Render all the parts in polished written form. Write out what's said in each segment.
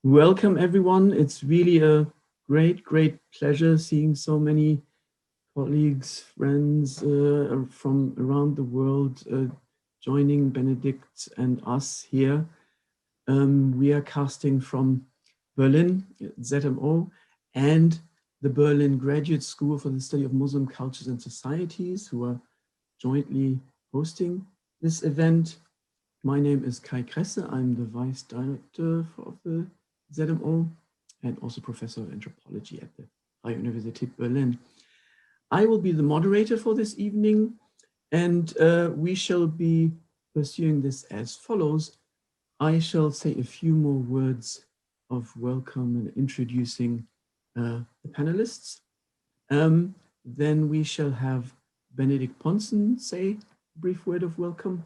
Welcome, everyone. It's really a great pleasure seeing so many colleagues, friends from around the world joining Benedikt and us here. We are casting from Berlin, ZMO, and the Berlin Graduate School for the Study of Muslim Cultures and Societies, who are jointly hosting this event. My name is Kai Kresse. I'm the Vice Director of the ZMO and also Professor of Anthropology at the Freie Universität Berlin. I will be the moderator for this evening, and we shall be pursuing this as follows. I shall say a few more words of welcome and introducing the panelists. Then we shall have Benedikt Pontzen say a brief word of welcome,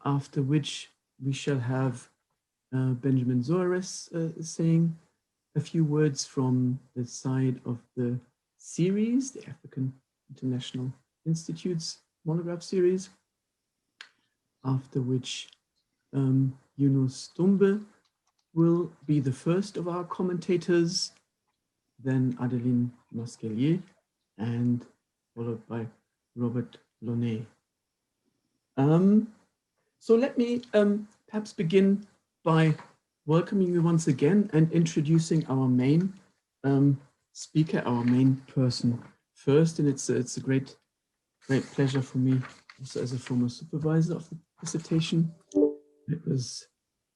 after which we shall have Benjamin Soares saying a few words from the side of the series, the African International Institute's monograph series, after which Yunus Dumbe will be the first of our commentators, then Adeline Masquelier, and followed by Robert Launay. So let me perhaps begin by welcoming you once again and introducing our main speaker, our main person first. And it's a great pleasure for me, also as a former supervisor of the dissertation. It was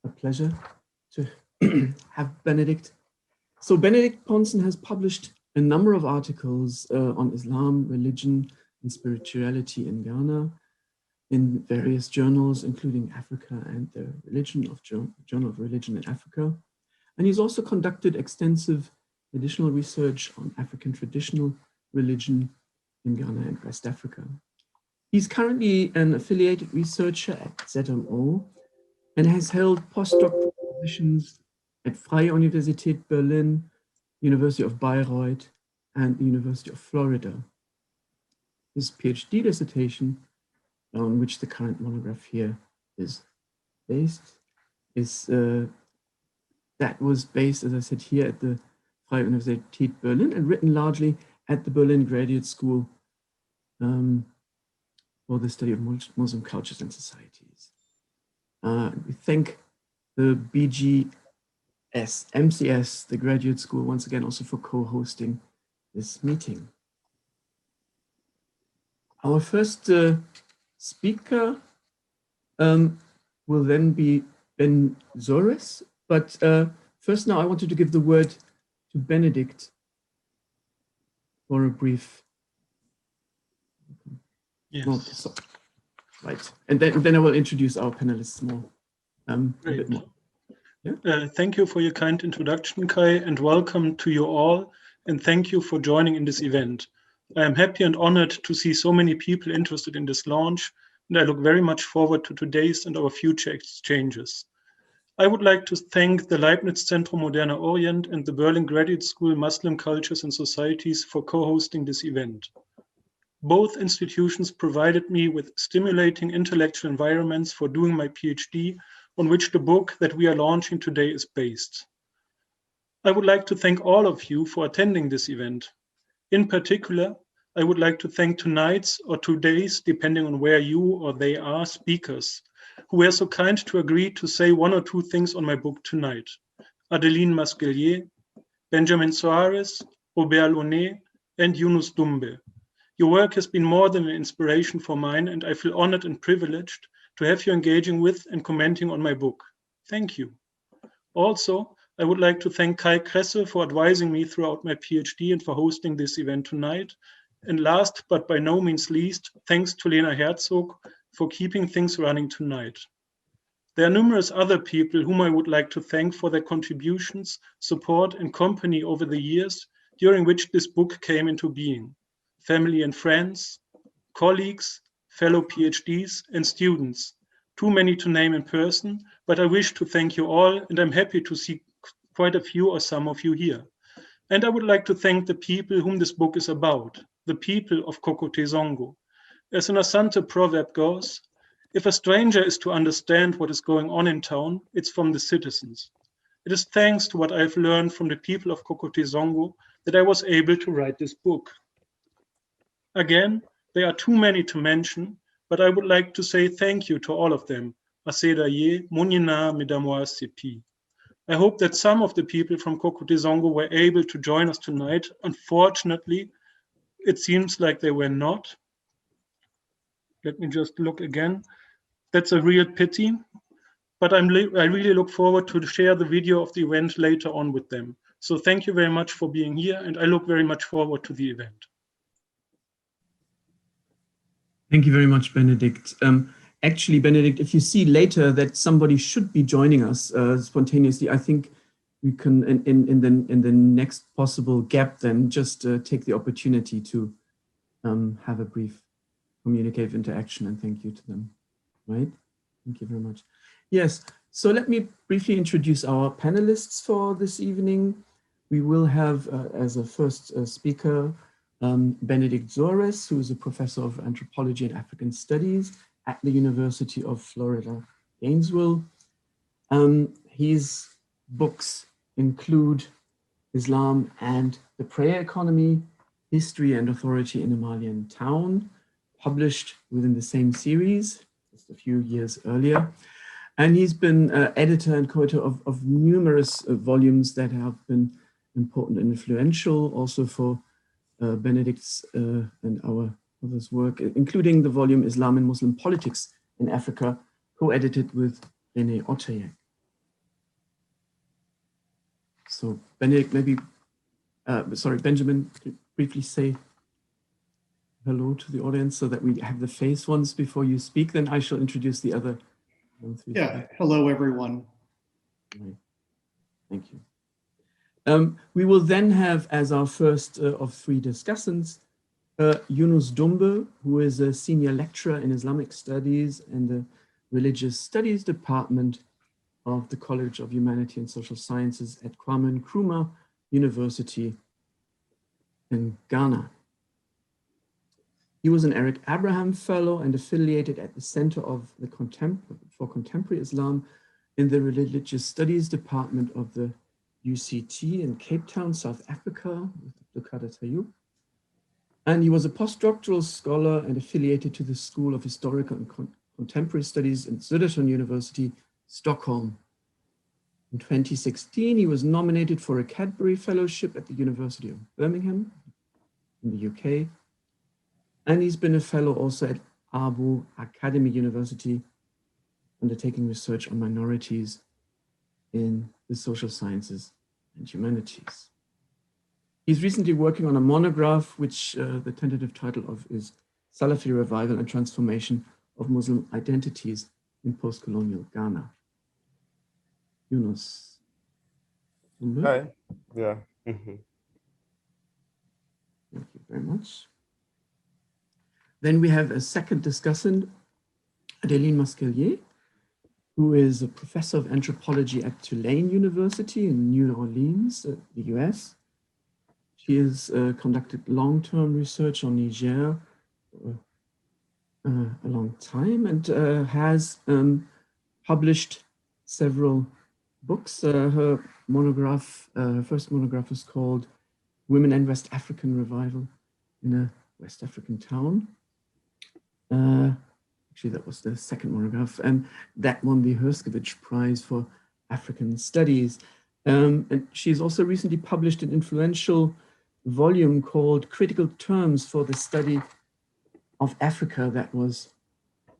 a pleasure to have Benedikt. So Benedikt Pontzen has published a number of articles on Islam, religion, and spirituality in Ghana, in various journals, including Africa and the Journal of Religion in Africa. And he's also conducted extensive additional research on African traditional religion in Ghana and West Africa. He's currently an affiliated researcher at ZMO and has held postdoctoral positions at Freie Universität Berlin, University of Bayreuth, and the University of Florida. His PhD dissertation, on which the current monograph here is based, that was based, as I said, here at the Freie Universität Berlin and written largely at the Berlin Graduate School for the study of Muslim cultures and societies. We thank the MCS, the graduate school, once again also for co-hosting this meeting. Our first speaker will then be Ben Soares, but first now I wanted to give the word to Benedikt for a brief. Yes. Right, and then I will introduce our panelists more. A bit more. Yeah? Thank you for your kind introduction, Kai, and welcome to you all, and thank you for joining in this event. I am happy and honored to see so many people interested in this launch, and I look very much forward to today's and our future exchanges. I would like to thank the Leibniz Zentrum Moderner Orient and the Berlin Graduate School Muslim Cultures and Societies for co-hosting this event. Both institutions provided me with stimulating intellectual environments for doing my PhD, on which the book that we are launching today is based. I would like to thank all of you for attending this event. In particular, I would like to thank tonight's or today's, depending on where you or they are, speakers, who were so kind to agree to say one or two things on my book tonight. Adeline Masquelier, Benjamin Soares, Robert Launay, and Yunus Dumbe. Your work has been more than an inspiration for mine, and I feel honored and privileged to have you engaging with and commenting on my book. Thank you. Also, I would like to thank Kai Kresse for advising me throughout my PhD and for hosting this event tonight. And last, but by no means least, thanks to Lena Herzog for keeping things running tonight. There are numerous other people whom I would like to thank for their contributions, support, and company over the years during which this book came into being. Family and friends, colleagues, fellow PhDs, and students. Too many to name in person, but I wish to thank you all, and I'm happy to see quite a few or some of you here. And I would like to thank the people whom this book is about, the people of Kokote Zongo. As an Asante proverb goes, if a stranger is to understand what is going on in town, it's from the citizens. It is thanks to what I've learned from the people of Kokote Zongo that I was able to write this book. Again, there are too many to mention, but I would like to say thank you to all of them. Asedaye, Munina, Midamoa, Sipi. I hope that some of the people from Kokote Zongo were able to join us tonight. Unfortunately, it seems like they were not. Let me just look again. That's a real pity, but I really look forward to share the video of the event later on with them. So thank you very much for being here, and I look very much forward to the event. Thank you very much, Benedikt. Actually, Benedikt, if you see later that somebody should be joining us spontaneously, I think we can, in the next possible gap, then just take the opportunity to have a brief communicative interaction and thank you to them, right? Thank you very much. Yes, so let me briefly introduce our panelists for this evening. We will have as a first speaker, Benedikt Soares, who is a professor of anthropology and African studies at the University of Florida, Gainesville. His books include Islam and the Prayer Economy, History and Authority in a Malian Town, published within the same series just a few years earlier. And he's been editor and co-editor of numerous volumes that have been important and influential also for Benedikt's and our others' work, including the volume Islam and Muslim Politics in Africa, co-edited with René Ottayek. So Benedikt, maybe, sorry, Benjamin, could you briefly say hello to the audience so that we have the face once before you speak, then I shall introduce the other. Yeah, hello everyone. Right. Thank you. We will then have as our first of three discussants, Yunus Dumbe, who is a senior lecturer in Islamic studies and the religious studies department of the College of Humanity and Social Sciences at Kwame Nkrumah University in Ghana. He was an Eric Abraham Fellow and affiliated at the Center of the for Contemporary Islam in the Religious Studies Department of the UCT in Cape Town, South Africa, with Dr. Tayub. And he was a postdoctoral scholar and affiliated to the School of Historical and Contemporary Studies in Södertörn University, Stockholm. In 2016, he was nominated for a Cadbury Fellowship at the University of Birmingham in the UK. And he's been a fellow also at Abu Academy University, undertaking research on minorities in the social sciences and humanities. He's recently working on a monograph, which the tentative title of is Salafi Revival and Transformation of Muslim Identities in Post-Colonial Ghana. Yunus. Hi. Yeah. Thank you very much. Then we have a second discussant, Adeline Masquelier, who is a professor of anthropology at Tulane University in New Orleans, the US. She has conducted long-term research on Niger for a long time and has published several books. Her monograph, her first monograph is called Women and West African Revival in a West African Town. Actually, that was the second monograph, and that won the Herskovich Prize for African Studies. And she's also recently published an influential volume called Critical Terms for the Study of Africa that was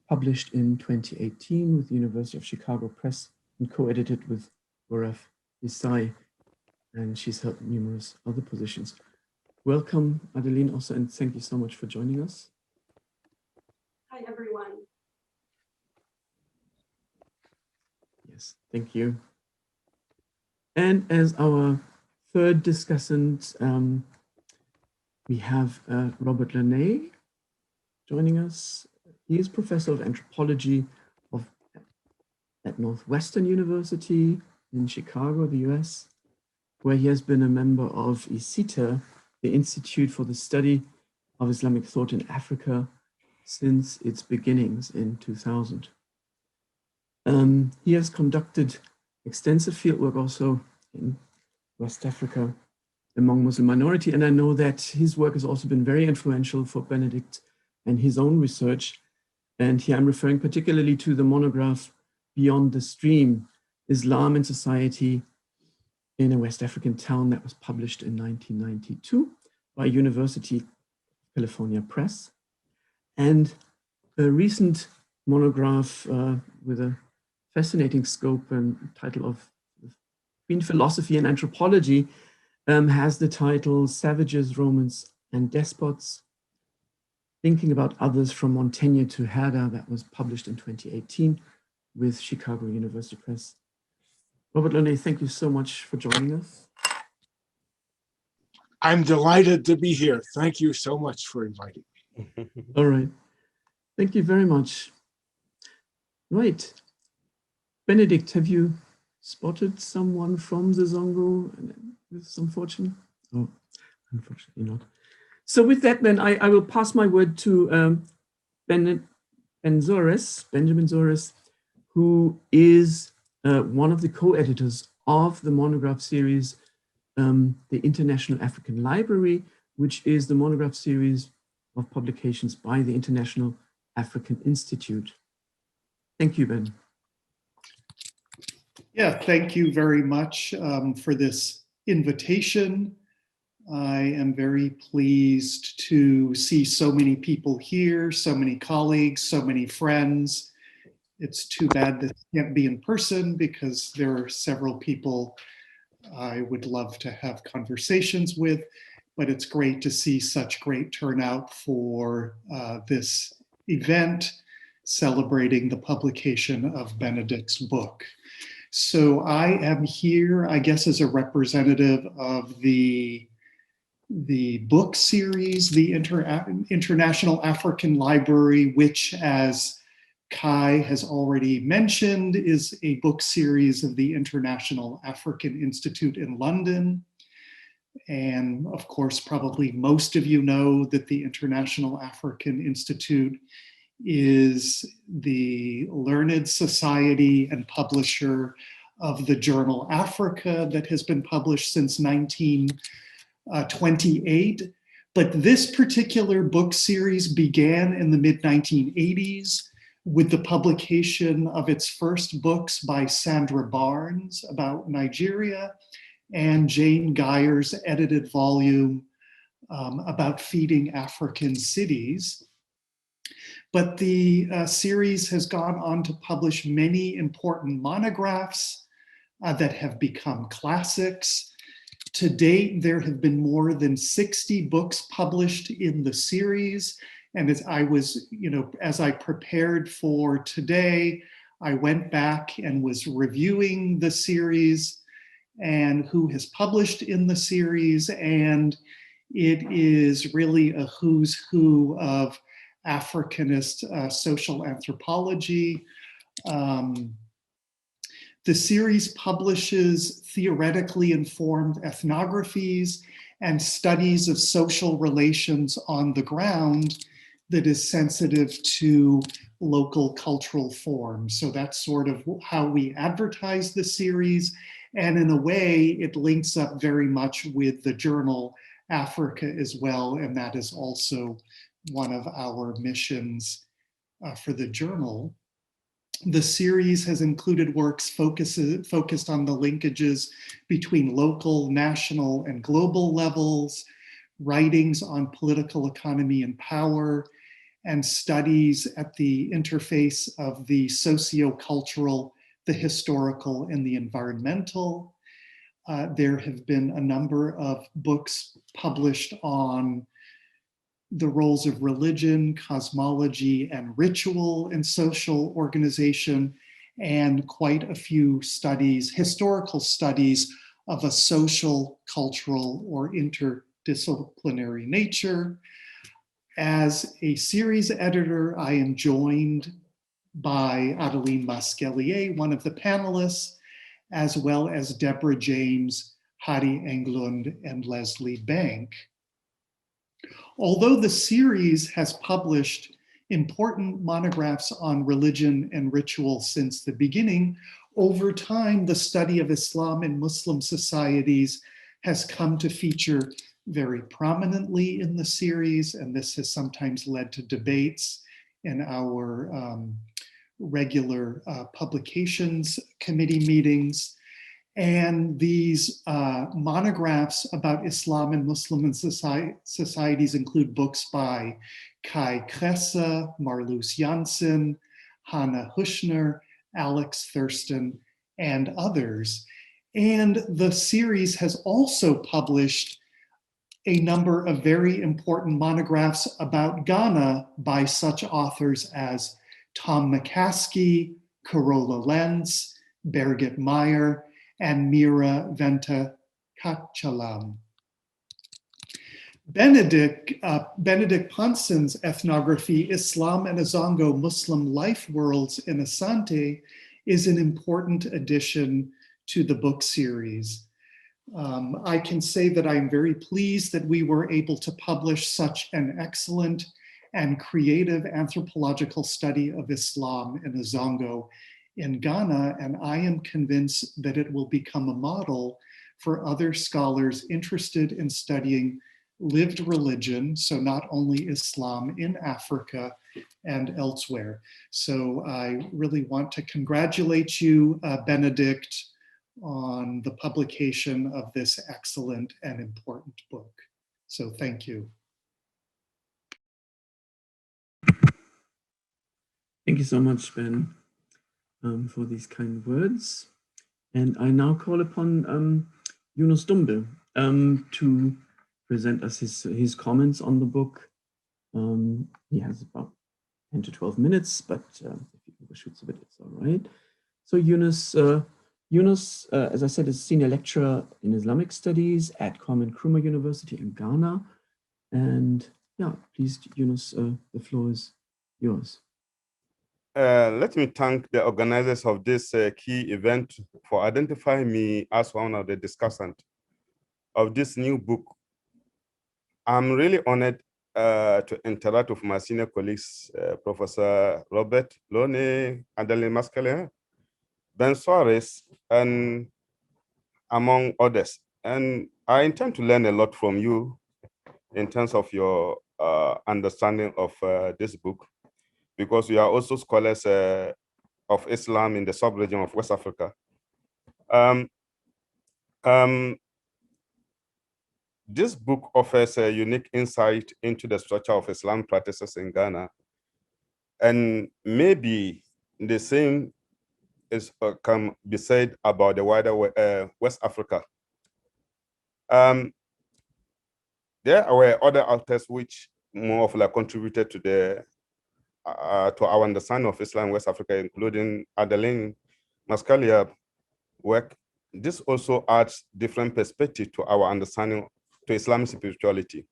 published in 2018 with the University of Chicago Press and co-edited with Gaurav Desai, and she's held numerous other positions. Welcome, Adeline, also, and thank you so much for joining us. Hi, everyone. Yes, thank you. And as our third discussant, we have Robert Launay joining us. He is professor of anthropology at Northwestern University in Chicago, the US, where he has been a member of ISITA, the Institute for the Study of Islamic Thought in Africa, since its beginnings in 2000. He has conducted extensive fieldwork also in West Africa among Muslim minority. And I know that his work has also been very influential for Benedikt and his own research. And here I'm referring particularly to the monograph Beyond the Stream, Islam and Society in a West African Town, that was published in 1992 by University of California Press. And a recent monograph with a fascinating scope and title of Between Philosophy and Anthropology has the title Savages, Romans, and Despots, Thinking About Others from Montaigne to Herder, that was published in 2018 with Chicago University Press. Robert Launay, thank you so much for joining us. I'm delighted to be here. Thank you so much for inviting me. All right. Thank you very much. Right. Benedikt, have you spotted someone from the Zongo with some fortune? Oh, unfortunately not. So with that, then I will pass my word to Benjamin Soares, who is one of the co-editors of the monograph series, the International African Library, which is the monograph series of publications by the International African Institute. Thank you, Ben. Yeah, thank you very much for this invitation. I am very pleased to see so many people here, so many colleagues, so many friends. It's too bad this can't be in person because there are several people I would love to have conversations with, but it's great to see such great turnout for this event celebrating the publication of Benedikt's book. So I am here, I guess, as a representative of the book series, the International African Library, which, as Kai has already mentioned, is a book series of the International African Institute in London. And of course, probably most of you know that the International African Institute is the learned society and publisher of the journal Africa that has been published since 1928. But this particular book series began in the mid-1980s with the publication of its first books by Sandra Barnes about Nigeria and Jane Geyer's edited volume about feeding African cities. But the series has gone on to publish many important monographs that have become classics. To date, there have been more than 60 books published in the series. And as I prepared for today, I went back and was reviewing the series and who has published in the series. And it is really a who's who of Africanist social anthropology. The series publishes theoretically informed ethnographies and studies of social relations on the ground that is sensitive to local cultural forms. So that's sort of how we advertise the series. And in a way, it links up very much with the journal Africa as well. And that is also one of our missions for the journal. The series has included works focused on the linkages between local, national, and global levels, writings on political economy and power, and studies at the interface of the socio-cultural, the historical, and the environmental. There have been a number of books published on the roles of religion, cosmology, and ritual in social organization, and quite a few studies, historical studies of a social, cultural, or interdisciplinary nature. As a series editor, I am joined by Adeline Masquelier, one of the panelists, as well as Deborah James, Hari Englund, and Leslie Bank. Although the series has published important monographs on religion and ritual since the beginning, over time, the study of Islam in Muslim societies has come to feature very prominently in the series, and this has sometimes led to debates in our regular publications committee meetings. And these monographs about Islam and Muslim societies include books by Kai Kresse, Marloes Jansen, Hannah Hushner, Alex Thurston, and others. And the series has also published a number of very important monographs about Ghana by such authors as Tom McCaskey, Carola Lenz, Birgit Meyer, and Mira Venta Kachalam. Benedikt Pontzen's ethnography, Islam and a Zongo Muslim Lifeworlds in Asante, is an important addition to the book series. I can say that I'm very pleased that we were able to publish such an excellent and creative anthropological study of Islam in a Zongo in Ghana, and I am convinced that it will become a model for other scholars interested in studying lived religion, so not only Islam in Africa and elsewhere. So I really want to congratulate you, Benedikt, on the publication of this excellent and important book. So thank you. Thank you so much, Ben, for these kind words. And I now call upon Yunus Dumbe to present us his comments on the book. He has about 10 to 12 minutes, but if he overshoots a bit, it's all right. So Yunus, as I said, is a senior lecturer in Islamic studies at Kwame Nkrumah University in Ghana. And yeah, please, Yunus, the floor is yours. Let me thank the organizers of this key event for identifying me as one of the discussants of this new book. I'm really honored to interact with my senior colleagues, Professor Robert Launay, Adeline Masquelier, Ben Soares, and among others. And I intend to learn a lot from you in terms of your understanding of this book, because we are also scholars of Islam in the sub-region of West Africa. This book offers a unique insight into the structure of Islam practices in Ghana, and maybe the same can be said about the wider West Africa. There were other authors which more of like contributed to the to our understanding of Islam in West Africa, including Adeline Masquelier work. This also adds different perspective to our understanding to Islamic spirituality.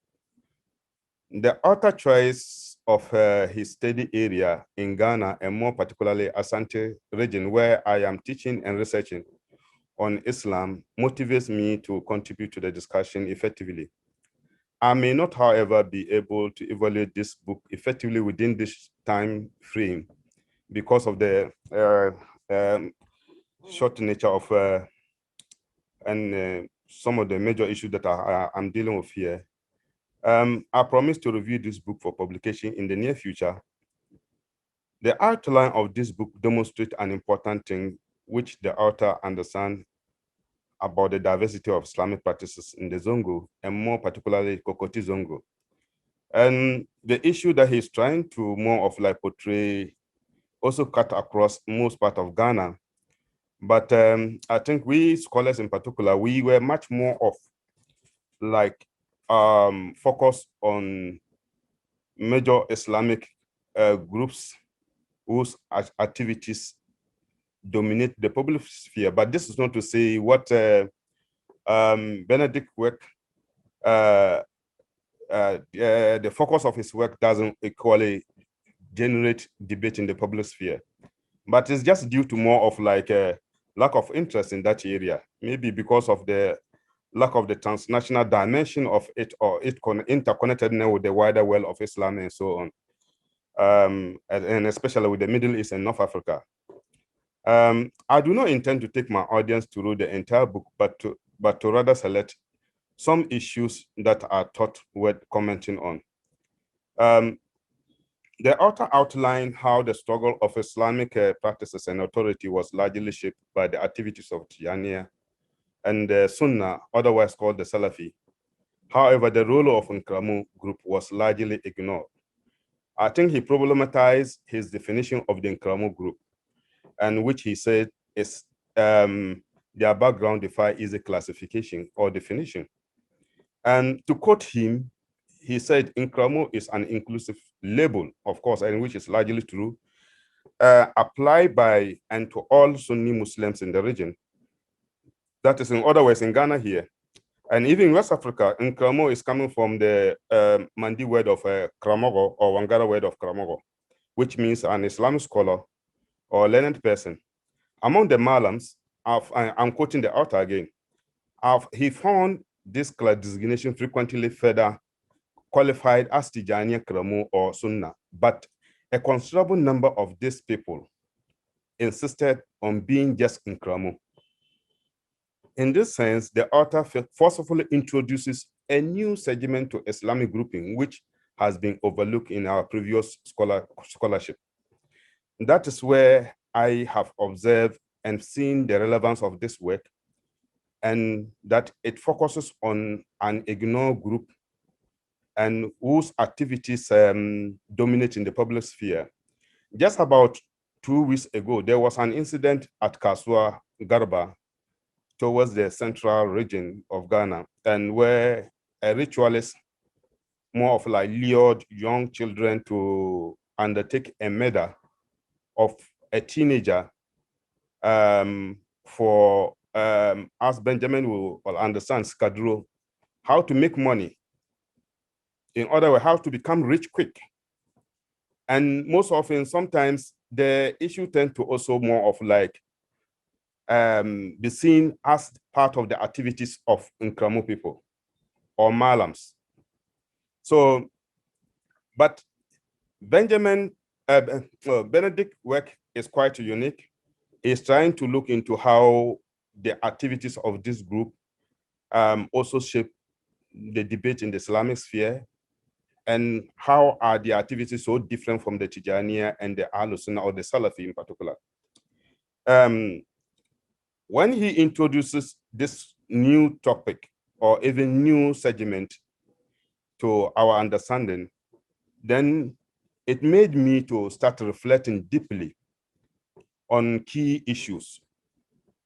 The author choice of his study area in Ghana, and more particularly Asante region, where I am teaching and researching on Islam, motivates me to contribute to the discussion effectively. I may not, however, be able to evaluate this book effectively within this time frame because of the short nature of and some of the major issues that I'm dealing with here. I promise to review this book for publication in the near future. The outline of this book demonstrates an important thing which the author understands about the diversity of Islamic practices in the Zongo, and more particularly Kokoti Zongo. And the issue that he's trying to more of like portray also cut across most part of Ghana. But I think we scholars in particular, we were much more of like focused on major Islamic groups whose activities dominate the public sphere. But this is not to say what Benedikt work, the focus of his work doesn't equally generate debate in the public sphere. But it's just due to more of like a lack of interest in that area, maybe because of the lack of the transnational dimension of it, or it interconnected now with the wider world of Islam and so on. and especially with the Middle East and North Africa. I do not intend to take my audience through the entire book, but to rather select some issues that are thought worth commenting on. The author outlined how the struggle of Islamic practices and authority was largely shaped by the activities of Tijaniya and the Sunnah, otherwise called the Salafi. However, the role of Nkrumah group was largely ignored. I think he problematized his definition of the Nkrumah group, and which he said is their background defy easy classification or definition. And to quote him, he said Nkrumah is an inclusive label, of course, and which is largely true, applied by and to all Sunni Muslims in the region. That is, in other words, in Ghana here, and even in West Africa, Nkrumah is coming from the Mandi word of Kramogo or Wangara word of Kramogo, which means an Islamic scholar or learned person. Among the Malams, I'm quoting the author again, he found this designation frequently further qualified as Tijaniya, Nkrumah, or Sunnah, but a considerable number of these people insisted on being just Nkrumah. In this sense, the author forcefully introduces a new segment to Islamic grouping, which has been overlooked in our previous scholarship. That is where I have observed and seen the relevance of this work, and that it focuses on an ignored group and whose activities dominate in the public sphere. Just about 2 weeks ago, there was an incident at Kaswa Garba towards the central region of Ghana, and where a ritualist more of like lured young children to undertake a murder of a teenager for, as Benjamin will understand, Skadro, how to make money. In other words, how to become rich quick. And most often, sometimes the issue tends to also more of like be seen as part of the activities of Nkrumah people or Malams. So, but Benedikt's work is quite unique. He's trying to look into how the activities of this group also shape the debate in the Islamic sphere, and how are the activities so different from the Tijaniya and the Ahlus Sunnah or the Salafi in particular. When he introduces this new topic or even new segment to our understanding, then it made me to start reflecting deeply on key issues.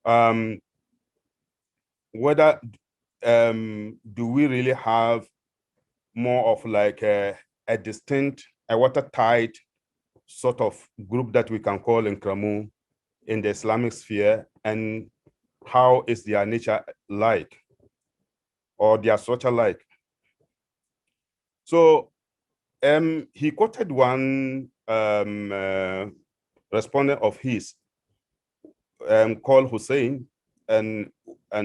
Whether do we really have more of like a distinct, a watertight sort of group that we can call Nkrumah in the Islamic sphere, and how is their nature like, or their structure like? So he quoted one respondent of his called Hussein, and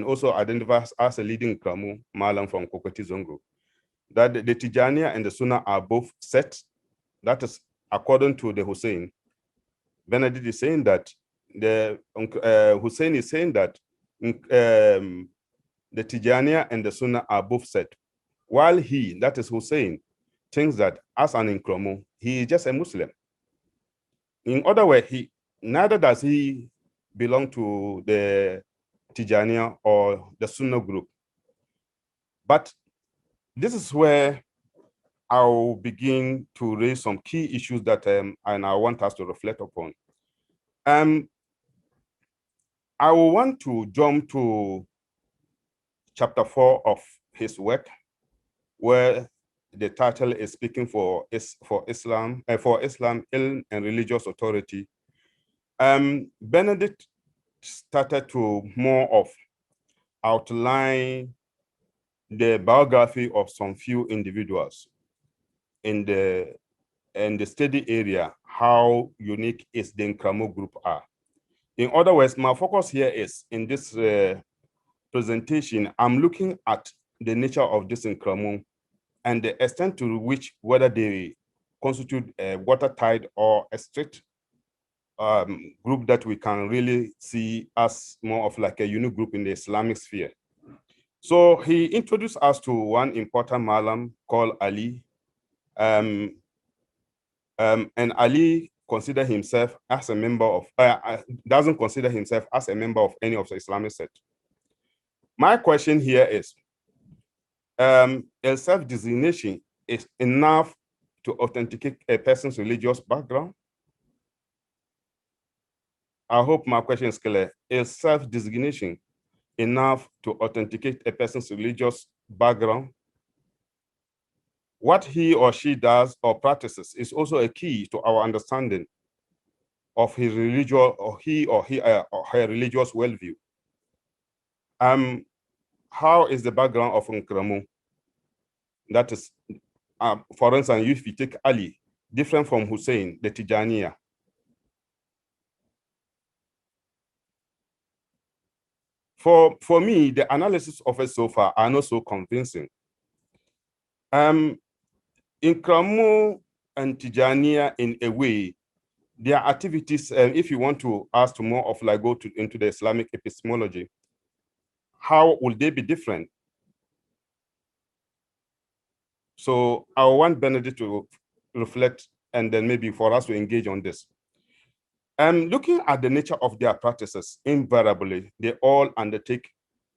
also identifies as a leading Nkrumah Malam from Kokoti Zongo, that the Tijaniya and the Sunnah are both set. That is according to the Hussein. Benedikt is saying that Hussein is saying that the Tijaniya and the Sunnah are both set, while he, that is Hussein, thinks that as an Nkrumah, he is just a Muslim. In other words, neither does he belong to the Tijaniya or the Sunnah group. But this is where I'll begin to raise some key issues that and I want us to reflect upon. I will want to jump to chapter 4 of his work, where the title is Speaking for Islam, Ilm and Religious Authority. Benedikt started to more of outline the biography of some few individuals in the study area, how unique is the Nkrumah group are. In other words, my focus here is in this presentation, I'm looking at the nature of this Nkrumah and the extent to which whether they constitute a watertight or a strict group that we can really see as more of like a unique group in the Islamic sphere. So he introduced us to one important Malam called Ali. And Ali consider himself as a member of, doesn't consider himself as a member of any of the Islamic sect. My question here is, a self-designation is enough to authenticate a person's religious background? I hope my question is clear. Is self-designation enough to authenticate a person's religious background? What he or she does or practices is also a key to our understanding of his religious or her religious worldview. How is the background of Nkrumah? That is, for instance, if you take Ali, different from Hussein, the Tijaniya. For me, the analysis of it so far are not so convincing. Nkrumah and Tijaniya, in a way, their activities, if you want to ask to more of like go into the Islamic epistemology, how will they be different? So I want Benedikt to reflect and then maybe for us to engage on this. Looking at the nature of their practices, invariably, they all undertake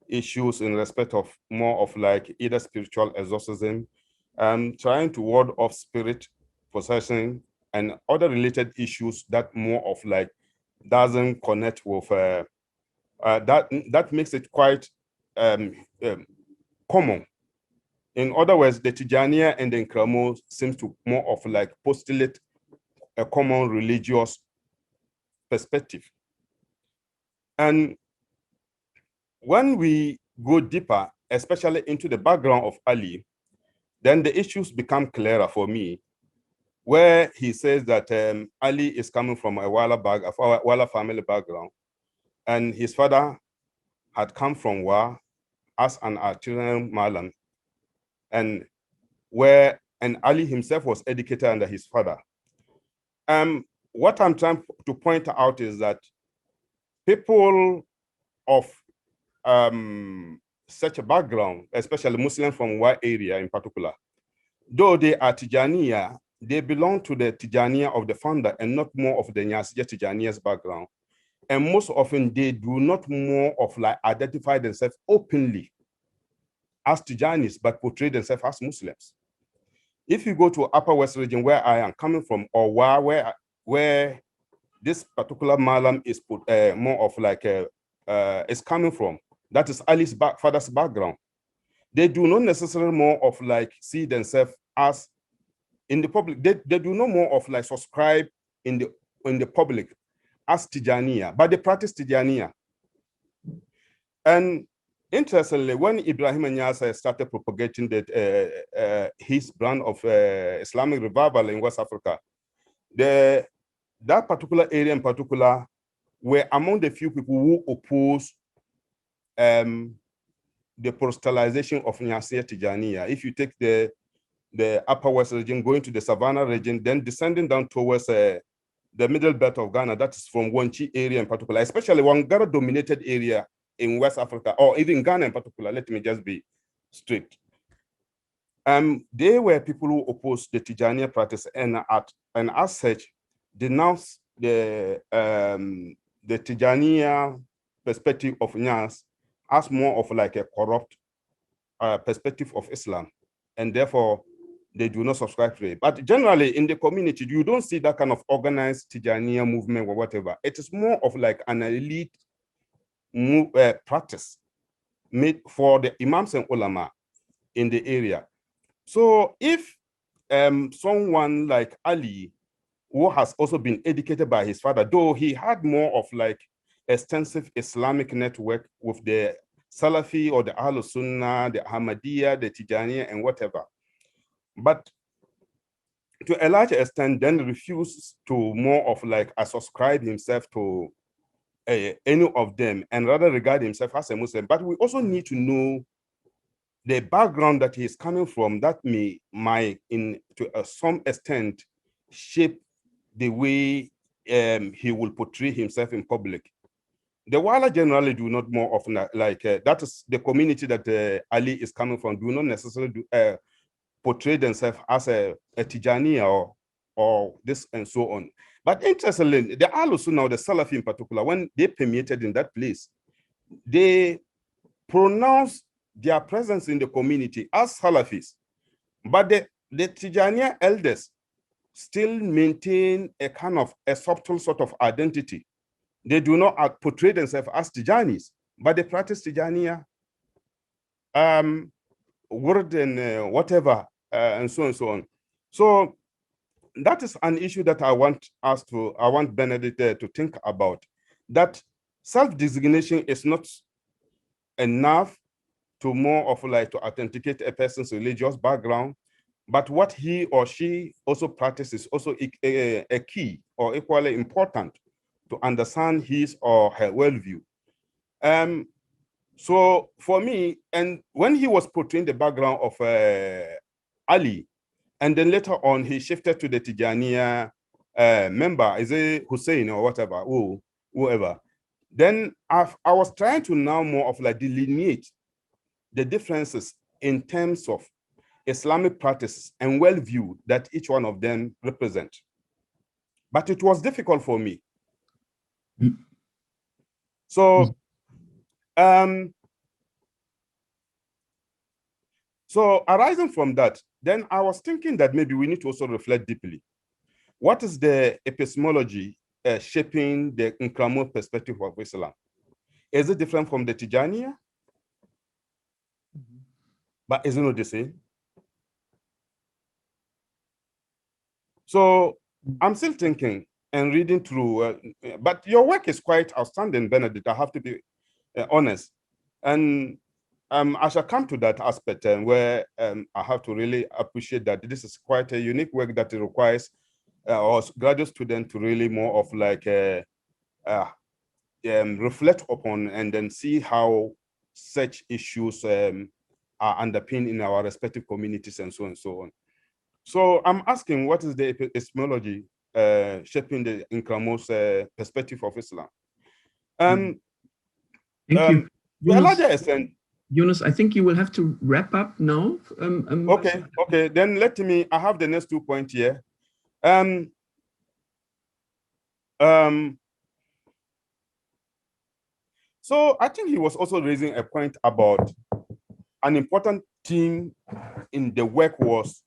issues in respect of more of like either spiritual exorcism, trying to ward off spirit possession and other related issues that more of like doesn't connect with, that makes it quite common. In other words, the Tijaniya and the Nkrumah seems to more of like postulate a common religious perspective. And when we go deeper, especially into the background of Ali, then the issues become clearer for me, where he says that Ali is coming from a Wala family background, and his father had come from Wa as an artisanal Malam, and Ali himself was educated under his father. What I'm trying to point out is that people of such a background, especially Muslims from Wa area in particular, though they are Tijaniya, they belong to the Tijaniya of the founder and not more of the Nyasija Tijaniya's background. And most often they do not more of like identify themselves openly as Tijanis, but portray themselves as Muslims. If you go to Upper West region where I am coming from, or where this particular Malam is more of like is coming from, that is Ali's father's background. They do not necessarily more of like see themselves as in the public. They do not more of like subscribe in the public as Tijaniya, but they practice Tijaniya. And interestingly, when Ibrahim Nyasa started propagating that his brand of Islamic revival in West Africa, that particular area in particular were among the few people who opposed the proselytization of Nyasir Tijaniya. If you take the Upper West region, going to the Savannah region, then descending down towards the middle belt of Ghana, that is from Wanchi area in particular, especially Wangara-dominated area in West Africa, or even Ghana in particular, let me just be strict. They were people who opposed the Tijaniya practice and as such, denounced the Tijaniya perspective of Nyas as more of like a corrupt perspective of Islam, and therefore they do not subscribe to it. But generally in the community, you don't see that kind of organized Tijaniya movement or whatever. It is more of like an elite practice made for the imams and ulama in the area. So if someone like Ali, who has also been educated by his father, though he had more of like extensive Islamic network with the Salafi or the Ahlul Sunnah, the Ahmadiyya, the Tijaniya, and whatever, but to a large extent then refuses to more of like ascribe himself to any of them and rather regard himself as a Muslim. But we also need to know the background that he is coming from that might to some extent shape the way he will portray himself in public. The Wala generally do not more often that is the community that Ali is coming from, do not necessarily portray themselves as a Tijaniya or this and so on. But interestingly, the Ahlus Sunnah, the Salafi in particular, when they permeated in that place, they pronounced their presence in the community as Salafis. But the Tijaniya elders still maintain a kind of a subtle sort of identity. They do not portray themselves as Tijanis, but they practice Tijaniya, word and whatever, and so on and so on. So that is an issue that I want Benedikt to think about, that self-designation is not enough to more of like to authenticate a person's religious background, but what he or she also practices also a key or equally important to understand his or her worldview. So for me, and when he was portraying the background of Ali, and then later on he shifted to the Tijaniya member, is it Hussein or whatever, whoever. Then I was trying to now more of like delineate the differences in terms of Islamic practices and worldview that each one of them represent. But it was difficult for me. So, so arising from that, then I was thinking that maybe we need to also reflect deeply. What is the epistemology shaping the Nkrumah perspective of Islam? Is it different from the Tijaniya? But is it not the same? So I'm still thinking and reading through, but your work is quite outstanding, Benedikt. I have to be honest. And I shall come to that aspect where I have to really appreciate that this is quite a unique work that it requires our graduate student to really more of like reflect upon and then see how such issues are underpinned in our respective communities and so on and so on. So I'm asking, what is the epistemology shaping the Nkrumah's perspective of Islam? Thank you. To a larger extent, Yunus, I think you will have to wrap up now. Okay, then let me, I have the next 2 points here. So I think he was also raising a point about an important theme in the work was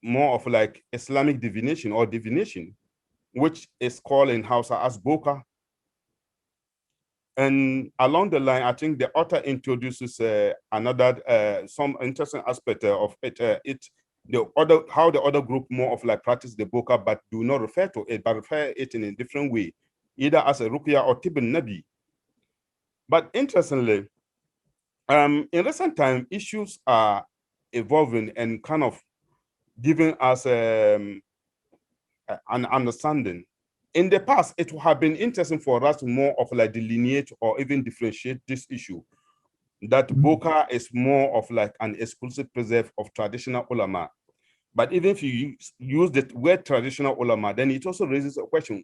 more of like Islamic divination or divination, which is called in Hausa as Boka. And along the line, I think the author introduces another some interesting aspect of it, how the other group more of like practice the Boka, but do not refer to it, but refer it in a different way, either as a Ruqya or Tibn Nabi. But interestingly, in recent time, issues are evolving and kind of giving us an understanding. In the past, it would have been interesting for us to more of like delineate or even differentiate this issue, that Boka is more of like an exclusive preserve of traditional ulama. But even if you use the word traditional ulama, then it also raises a question,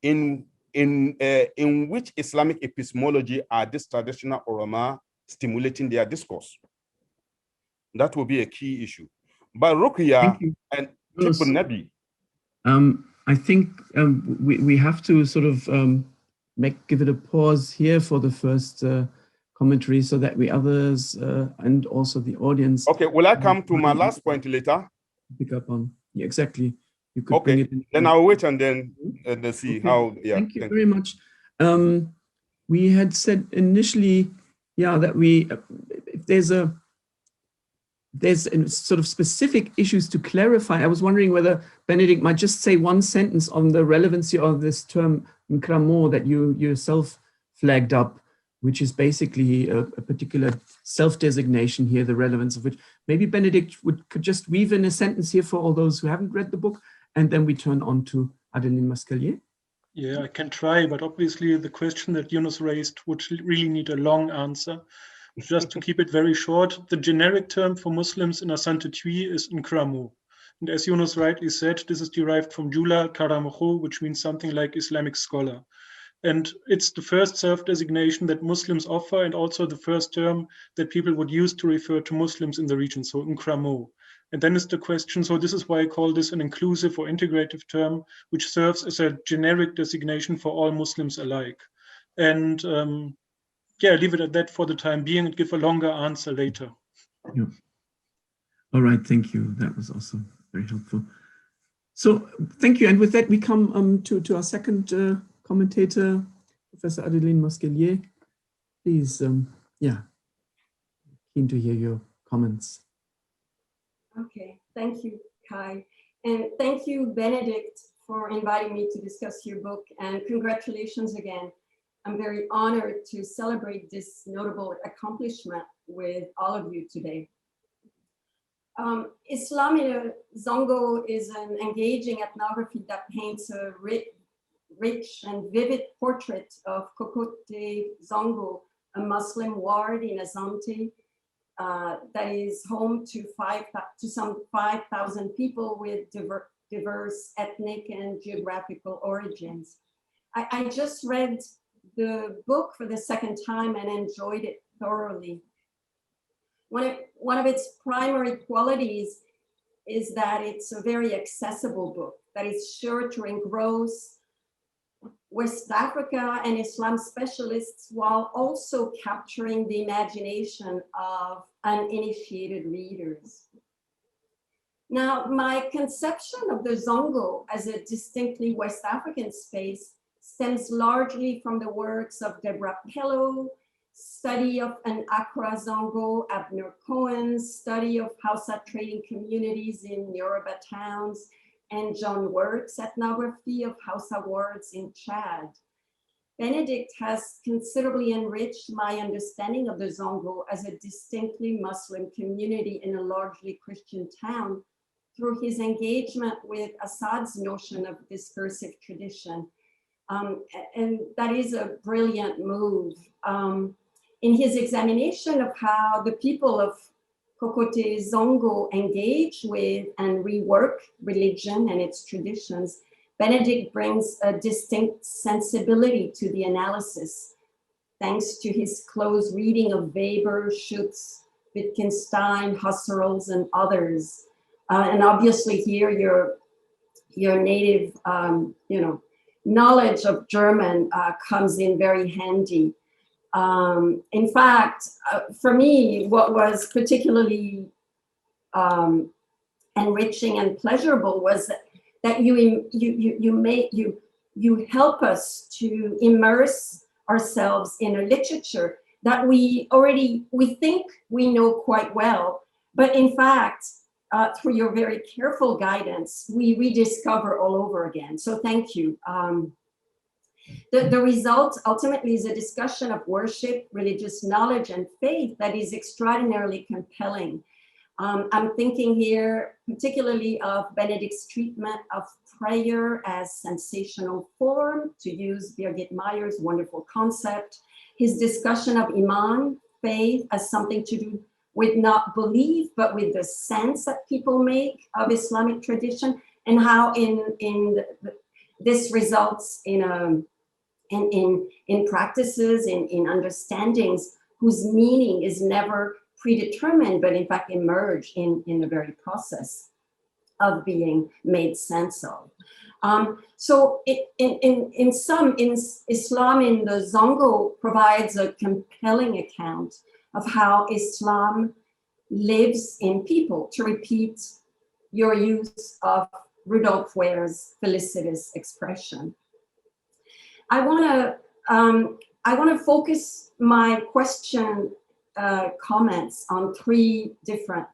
in which Islamic epistemology are these traditional ulama stimulating their discourse? That will be a key issue. But Ruqya and Tibn Nabi. I think we have to sort of give it a pause here for the first commentary so that we others and also the audience. Okay, will I come to my last point later? Pick up on, yeah, exactly. You could bring it in. Then I'll wait and then see how. Yeah. Thank you very much. We had said initially, that if there's sort of specific issues to clarify. I was wondering whether Benedikt might just say one sentence on the relevancy of this term Nkrumah that you yourself flagged up, which is basically a particular self-designation here, the relevance of which. Maybe Benedikt could just weave in a sentence here for all those who haven't read the book, and then we turn on to Adeline Masquelier. Yeah, I can try, but obviously the question that Yunus raised would really need a long answer. Just to keep it very short, the generic term for Muslims in Asante is Nkrumah. And as Yunus rightly said, this is derived from Jula Karamokho, which means something like Islamic scholar. And it's the first self-designation that Muslims offer, and also the first term that people would use to refer to Muslims in the region, so Nkrumah. And then is the question, so this is why I call this an inclusive or integrative term, which serves as a generic designation for all Muslims alike. And yeah, leave it at that for the time being and give a longer answer later. Yeah. All right, thank you. That was also very helpful. So thank you. And with that, we come to our second commentator, Professor Adeline Masquelier. Please, yeah, keen to hear your comments. Okay, thank you, Kai. And thank you, Benedikt, for inviting me to discuss your book, and congratulations again. I'm very honored to celebrate this notable accomplishment with all of you today. Islam in a Zongo is an engaging ethnography that paints a rich and vivid portrait of Kokote Zongo, a Muslim ward in Asante that is home to some 5,000 people with diverse ethnic and geographical origins. I just read the book for the second time and enjoyed it thoroughly. One of its primary qualities is that it's a very accessible book that is sure to engross West Africa and Islam specialists while also capturing the imagination of uninitiated readers. Now, my conception of the Zongo as a distinctly West African space stems largely from the works of Deborah Pello, study of an Accra Zongo, Abner Cohen's study of Hausa trading communities in Yoruba towns, and John Work's ethnography of Hausa wards in Chad. Benedikt has considerably enriched my understanding of the Zongo as a distinctly Muslim community in a largely Christian town through his engagement with Assad's notion of discursive tradition. And that is a brilliant move. In his examination of how the people of Kokote Zongo engage with and rework religion and its traditions, Benedikt brings a distinct sensibility to the analysis, thanks to his close reading of Weber, Schutz, Wittgenstein, Husserls, and others. And obviously here your native, knowledge of German comes in very handy. In fact, for me, what was particularly enriching and pleasurable was that you help us to immerse ourselves in a literature that we think we know quite well, but in fact, through your very careful guidance, we rediscover all over again. So thank you. The result ultimately is a discussion of worship, religious knowledge, and faith that is extraordinarily compelling. I'm thinking here particularly of Benedikt's treatment of prayer as sensational form, to use Birgit Meyer's wonderful concept, his discussion of Iman, faith, as something to do with not belief, but with the sense that people make of Islamic tradition, and how this results in practices, in understandings whose meaning is never predetermined, but in fact emerge in the very process of being made sense of. So in sum, Islam in the Zongo provides a compelling account of how Islam lives in people, to repeat your use of Rudolf Ware's felicitous expression. I want to focus my question comments on three different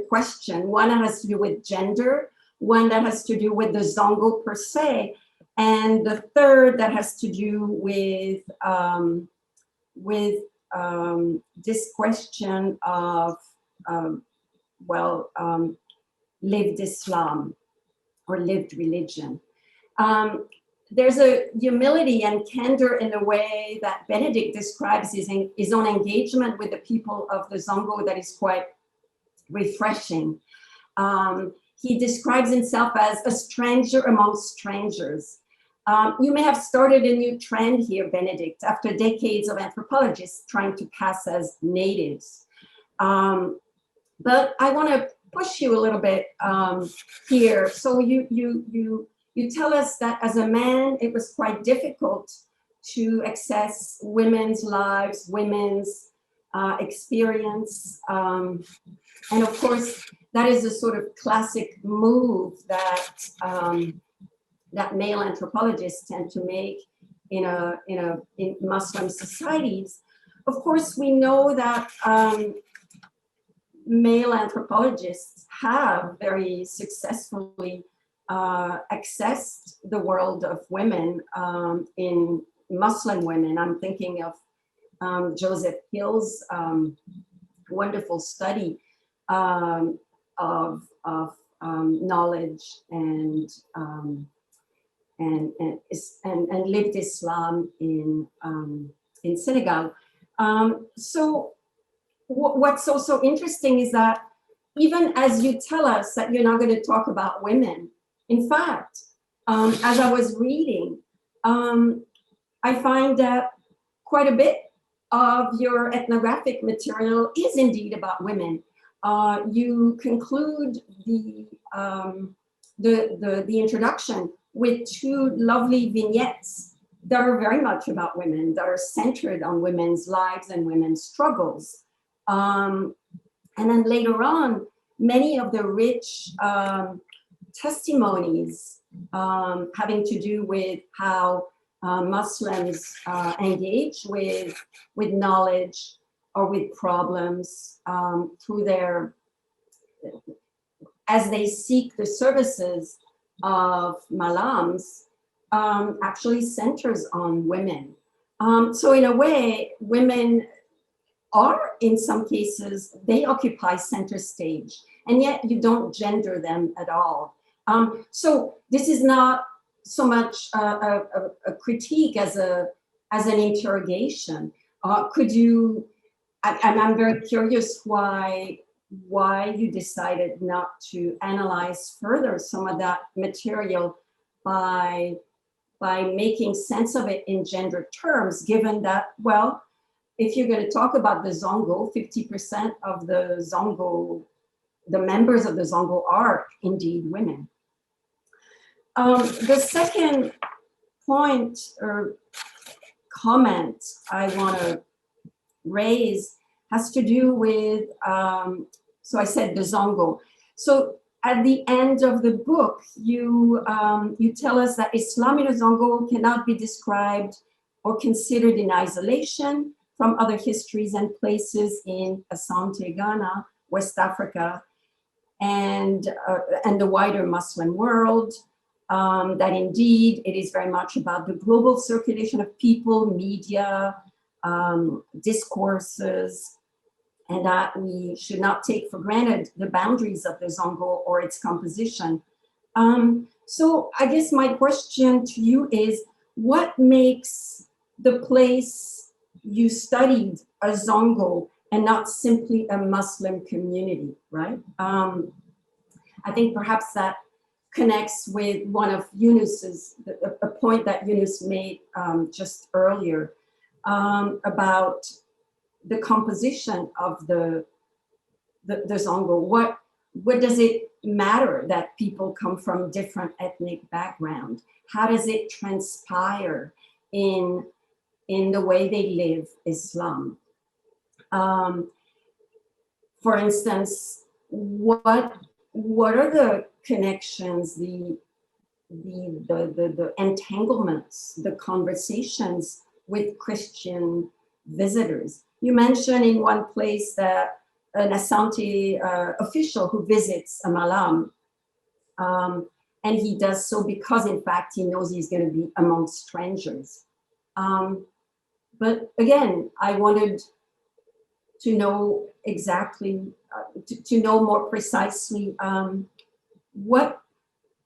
questions. One that has to do with gender, one that has to do with the Zongo per se, and the third that has to do with this question of lived Islam or lived religion. There's a humility and candor in the way that Benedikt describes his own engagement with the people of the Zongo that is quite refreshing. He describes himself as a stranger among strangers. You may have started a new trend here, Benedikt, after decades of anthropologists trying to pass as natives. But I want to push you a little bit here. So you tell us that as a man, it was quite difficult to access women's lives, women's experience. And of course, that is a sort of classic move that that male anthropologists tend to make in Muslim societies. Of course, we know that male anthropologists have very successfully accessed the world of women in Muslim women. I'm thinking of Joseph Hill's wonderful study of knowledge and lived Islam in Senegal. So what's also interesting is that even as you tell us that you're not going to talk about women, in fact, as I was reading, I find that quite a bit of your ethnographic material is indeed about women. You conclude the introduction with two lovely vignettes that are very much about women, that are centered on women's lives and women's struggles. And then later on, many of the rich testimonies having to do with how Muslims engage with knowledge or with problems through their, as they seek the services of malams, actually centers on women. So in a way, women are, in some cases, they occupy center stage, and yet you don't gender them at all. So this is not so much a critique as an interrogation. Could you, I'm very curious why you decided not to analyze further some of that material by making sense of it in gender terms, given that, well, if you're going to talk about the Zongo, 50% of the Zongo, the members of the Zongo are indeed women. The second point or comment I want to raise has to do with, so I said the Zongo. So at the end of the book, you tell us that Islam in the Zongo cannot be described or considered in isolation from other histories and places in Asante, Ghana, West Africa, and the wider Muslim world. That indeed it is very much about the global circulation of people, media, discourses, and that we should not take for granted the boundaries of the Zongo or its composition. So I guess my question to you is, what makes the place you studied a Zongo and not simply a Muslim community, right? I think perhaps that connects with one of Yunus's, a point that Yunus made just earlier about the composition of the Zongo. What does it matter that people come from different ethnic background? How does it transpire in the way they live Islam? For instance, what are the connections, the entanglements, the conversations with Christian visitors? You mentioned in one place that an Asante official who visits a Malam, and he does so because, in fact, he knows he's going to be among strangers. But again, I wanted to know exactly, to know more precisely, what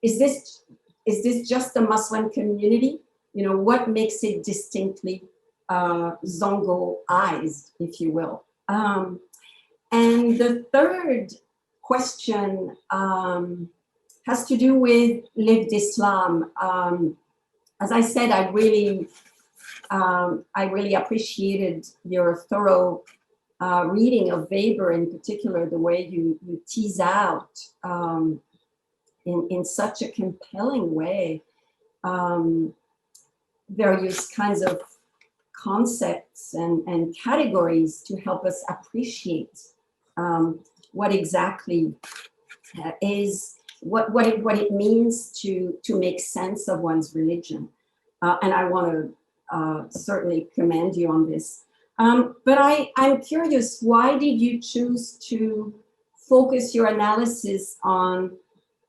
is this? Is this just a Muslim community? You know, what makes it distinctly Zongo-ized, if you will? And the third question has to do with lived Islam. As I said, I really appreciated your thorough reading of Weber, in particular, the way you tease out in such a compelling way various kinds of concepts and categories to help us appreciate what exactly is, what it means to make sense of one's religion. And I want to certainly commend you on this. But I'm curious, why did you choose to focus your analysis on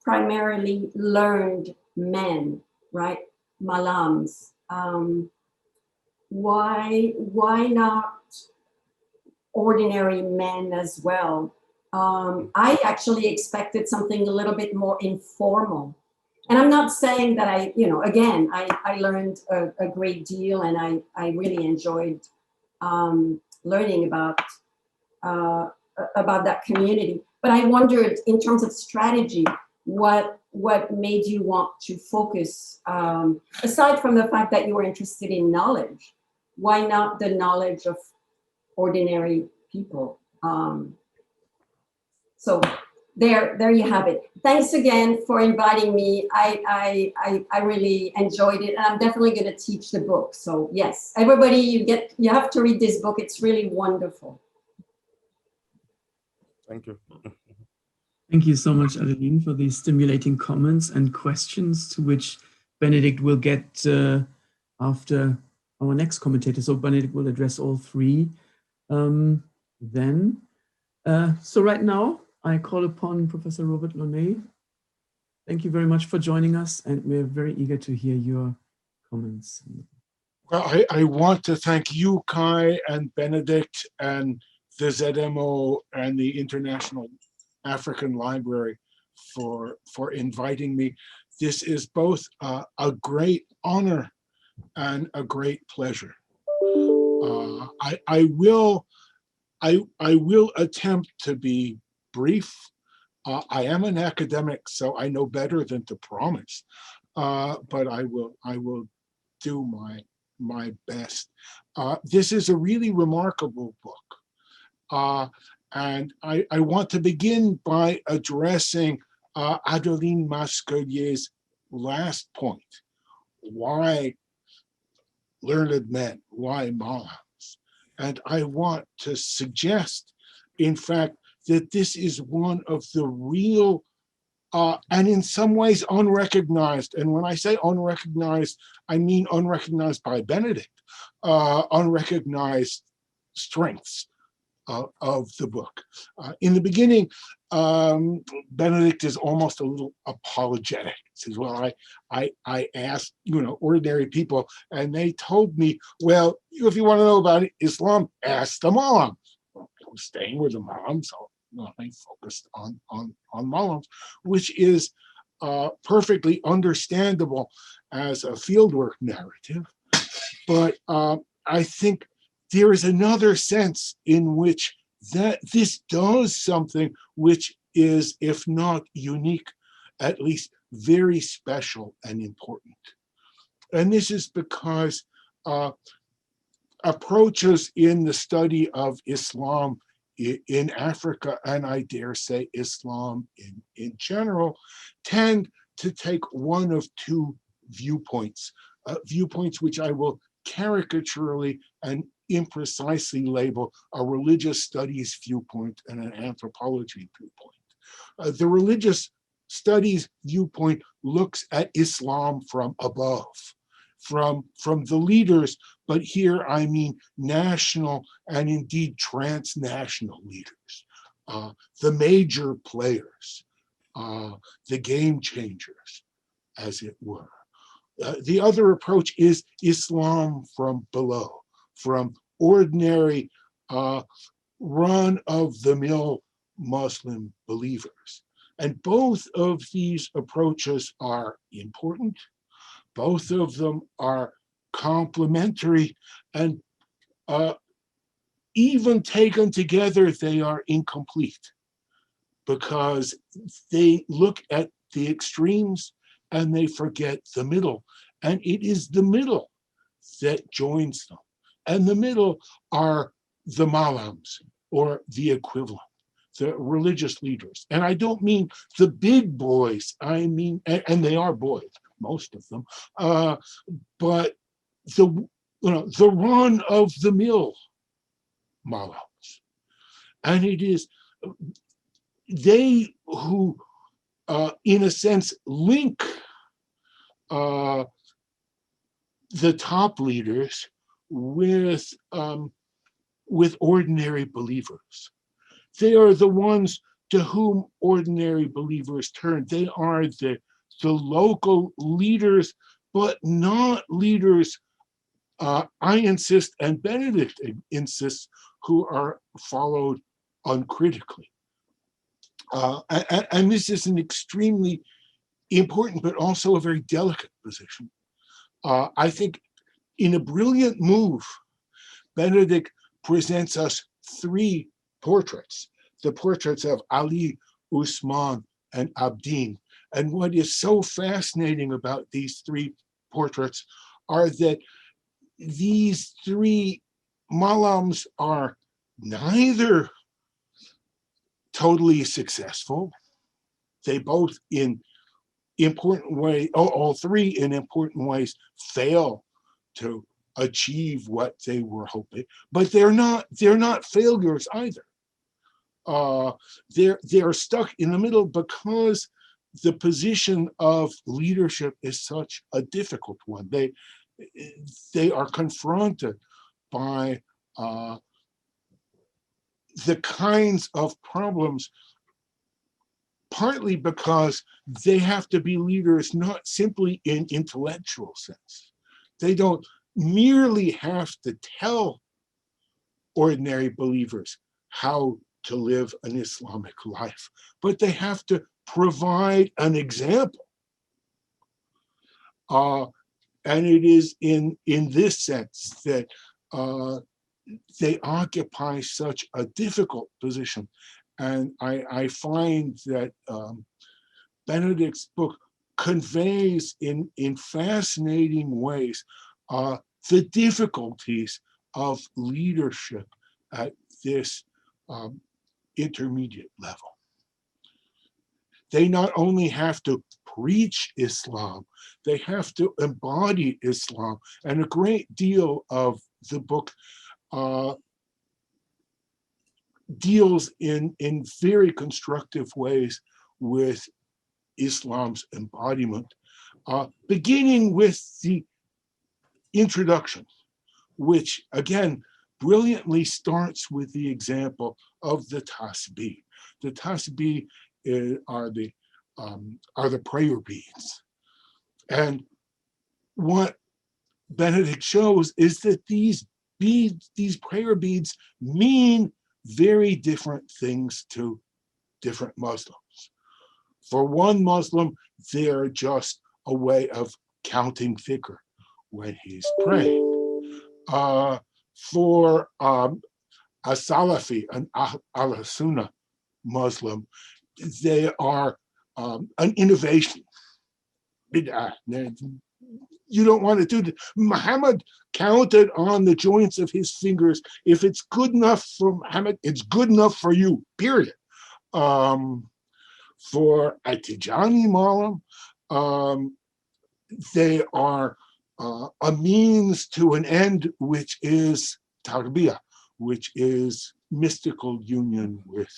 primarily learned men, right? Malams. Why not ordinary men as well? I actually expected something a little bit more informal. And I'm not saying that I learned a great deal, and I really enjoyed learning about that community. But I wondered, in terms of strategy, what made you want to focus, aside from the fact that you were interested in knowledge, why not the knowledge of ordinary people? So there you have it. Thanks again for inviting me. I really enjoyed it, and I'm definitely going to teach the book. So yes, everybody, you have to read this book. It's really wonderful. Thank you. Thank you so much, Adeline, for these stimulating comments and questions, to which Benedikt will get after our next commentator. So Benedikt will address all three then. So right now, I call upon Professor Robert Launay. Thank you very much for joining us, and we're very eager to hear your comments. Well, I want to thank you, Kai, and Benedikt, and the ZMO, and the International African Library for inviting me. This is both a great honor and a great pleasure. I will attempt to be brief. I am an academic, so I know better than to promise, but I will do my best. This is a really remarkable book. And I want to begin by addressing Adeline Masquelier's last point. Why learned men? Why malams? And I want to suggest, in fact, that this is one of the real, and in some ways unrecognized, and when I say unrecognized, I mean unrecognized by Benedikt, unrecognized strengths of the book. In the beginning, Benedikt is almost a little apologetic. He says, well, I asked, ordinary people, and they told me, well, if you want to know about Islam, ask the Malams. Well, I was staying with the Malams, so I focused on Malams, which is perfectly understandable as a fieldwork narrative. But I think there is another sense in which that this does something which is, if not unique, at least very special and important. And this is because approaches in the study of Islam in Africa, and I dare say Islam in general, tend to take one of two viewpoints, viewpoints which I will caricaturally and imprecisely label a religious studies viewpoint and an anthropology viewpoint. The religious studies viewpoint looks at Islam from above, from the leaders, but here I mean national and indeed transnational leaders, the major players, the game changers, as it were. The other approach is Islam from below, from ordinary run-of-the-mill Muslim believers. And both of these approaches are important. Both of them are complementary, and even taken together, they are incomplete. because they look at the extremes and they forget the middle. And it is the middle that joins them. And the middle are the malams, or the equivalent, the religious leaders. And I don't mean the big boys, I mean, and they are boys, most of them, but the run of the mill malams. And it is they who, in a sense, link the top leaders with ordinary believers. They are the ones to whom ordinary believers turn. They are the local leaders, but not leaders, I insist, and Benedikt insists, who are followed uncritically. And this is an extremely important, but also a very delicate position. I think in a brilliant move, Benedikt presents us three portraits, the portraits of Ali, Usman, and Abdin. And what is so fascinating about these three portraits are that these three malams are neither totally successful. They both in important ways, all three in important ways, fail to achieve what they were hoping, but they're not failures either. They're stuck in the middle because the position of leadership is such a difficult one. They are confronted by the kinds of problems, partly because they have to be leaders not simply in intellectual sense. They don't merely have to tell ordinary believers how to live an Islamic life, but they have to provide an example. And it is in this sense that they occupy such a difficult position. And I find that Benedikt's book conveys in fascinating ways the difficulties of leadership at this intermediate level. They not only have to preach Islam, they have to embody Islam. And a great deal of the book deals in very constructive ways with Islam's embodiment, beginning with the introduction, which again brilliantly starts with the example of the tasbih. The tasbih are the prayer beads, and what Benedikt shows is that these beads, these prayer beads, mean very different things to different Muslims. For one Muslim, they're just a way of counting dhikr when he's praying. For a Salafi, an Al-Sunnah Muslim, they are an innovation. You don't want to do that. Muhammad counted on the joints of his fingers. If it's good enough for Muhammad, it's good enough for you, period. For a Tijani Malam, they are a means to an end, which is tarbiyah, which is mystical union with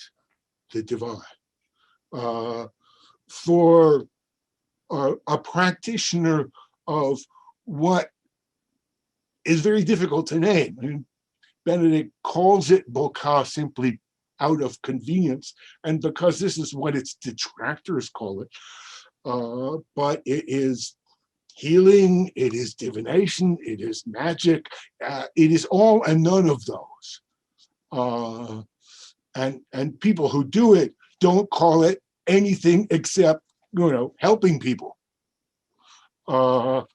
the divine. For a practitioner of what is very difficult to name, I mean, Benedikt calls it Bokah simply out of convenience, and because this is what its detractors call it, but it is healing, it is divination, it is magic, it is all and none of those. And people who do it don't call it anything except, helping people. Of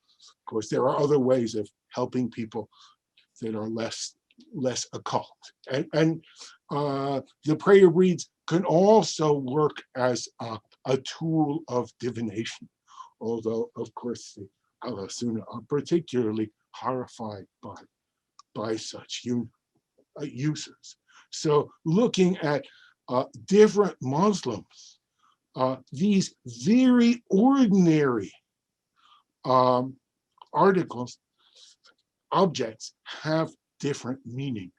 course, there are other ways of helping people that are less occult. And the prayer beads can also work as a tool of divination, although, of course, the Alasuna are particularly horrified by such uses. So looking at different Muslims, these very ordinary articles, objects have different meaning.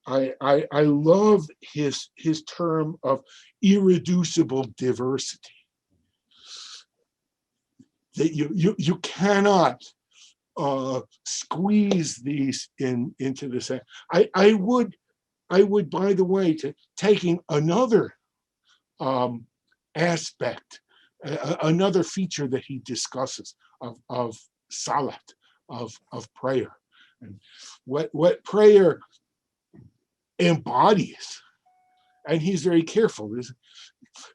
I love his term of irreducible diversity. That you cannot squeeze these into the same. I would, by the way, to taking another aspect, another feature that he discusses of salat, of prayer, and what prayer embodies, and he's very careful.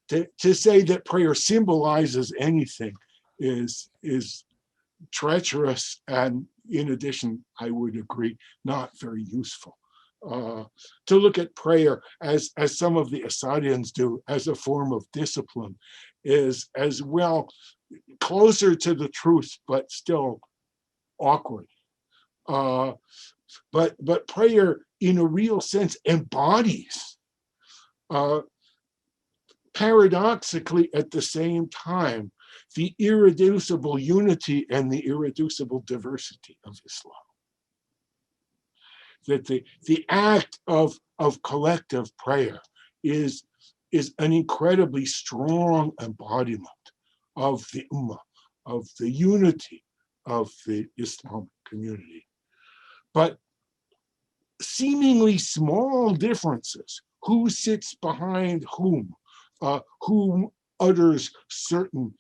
To say that prayer symbolizes anything is treacherous, and in addition, I would agree, not very useful. To look at prayer as some of the Asadians do, as a form of discipline, is as well closer to the truth, but still awkward. But prayer, in a real sense, embodies, paradoxically at the same time, the irreducible unity and the irreducible diversity of Islam. That the act of collective prayer is an incredibly strong embodiment of the Ummah, of the unity of the Islamic community. But seemingly small differences, who sits behind whom utters certain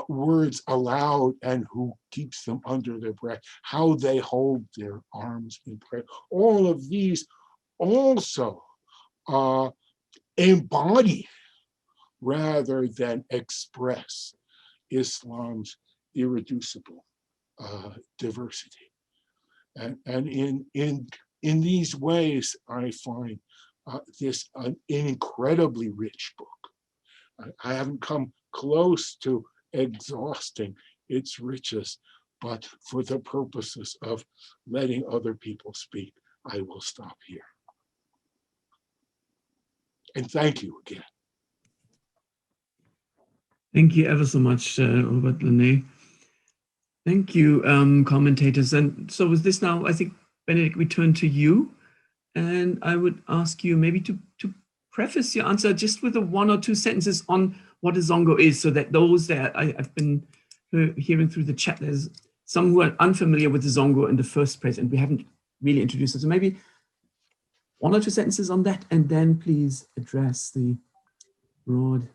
words aloud and who keeps them under their breath, how they hold their arms in prayer. All of these also embody rather than express Islam's irreducible diversity. And in these ways, I find this an incredibly rich book. I haven't come close to exhausting its riches, but for the purposes of letting other people speak, I will stop here. And thank you again. Thank you ever so much, Robert Launay. Thank you, commentators. And so with this now, I think, Benedikt, we turn to you. And I would ask you maybe to preface your answer just with a 1 or 2 sentences on what a Zongo is, so that those that I've been hearing through the chat, there's some who are unfamiliar with the Zongo in the first place, and we haven't really introduced it. So maybe 1 or 2 sentences on that, and then please address the broad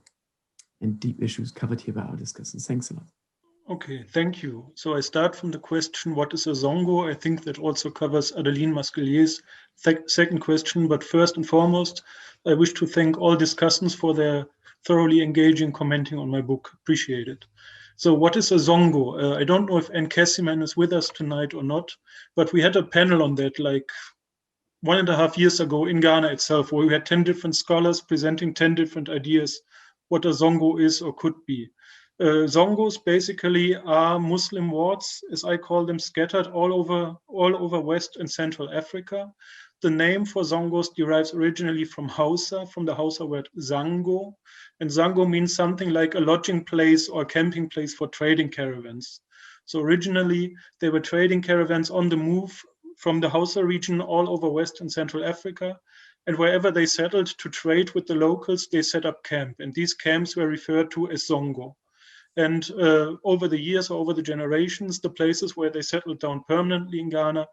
and deep issues covered here by our discussants. Thanks a lot. Okay, thank you. So I start from the question, what is a Zongo? I think that also covers Adeline Masquelier's second question, but first and foremost, I wish to thank all discussants for their thoroughly engaging commenting on my book. Appreciate it. So what is a Zongo? I don't know if Nkrumah is with us tonight or not, but we had a panel on that like 1.5 years ago in Ghana itself, where we had 10 different scholars presenting 10 different ideas what a Zongo is or could be. Zongos basically are Muslim wards, as I call them, scattered all over West and Central Africa. The name for Zongos derives originally from Hausa, from the Hausa word Zango. And Zango means something like a lodging place or camping place for trading caravans. So originally, they were trading caravans on the move from the Hausa region all over West and Central Africa. And wherever they settled to trade with the locals, they set up camp. And these camps were referred to as Zongo. And over the years, or over the generations, the places where they settled down permanently in Ghana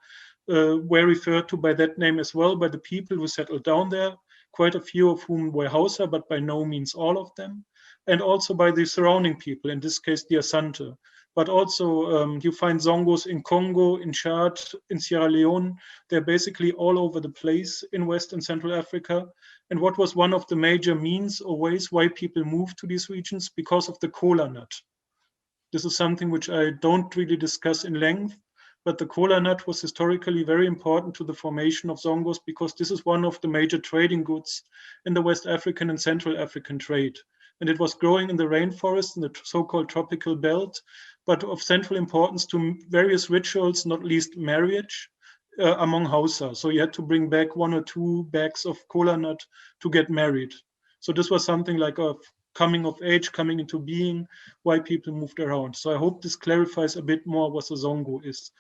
were referred to by that name as well, by the people who settled down there, quite a few of whom were Hausa, but by no means all of them, and also by the surrounding people, in this case, the Asante. But also you find Zongos in Congo, in Chad, in Sierra Leone. They're basically all over the place in West and Central Africa. And what was one of the major means or ways why people moved to these regions? Because of the cola nut. This is something which I don't really discuss in length, but the kola nut was historically very important to the formation of Zongos because this is one of the major trading goods in the West African and Central African trade. And it was growing in the rainforest in the so-called tropical belt, but of central importance to various rituals, not least marriage among Hausa. So you had to bring back 1 or 2 bags of kola nut to get married. So this was something like a coming of age, coming into being, why people moved around. So I hope this clarifies a bit more what the Zongo is.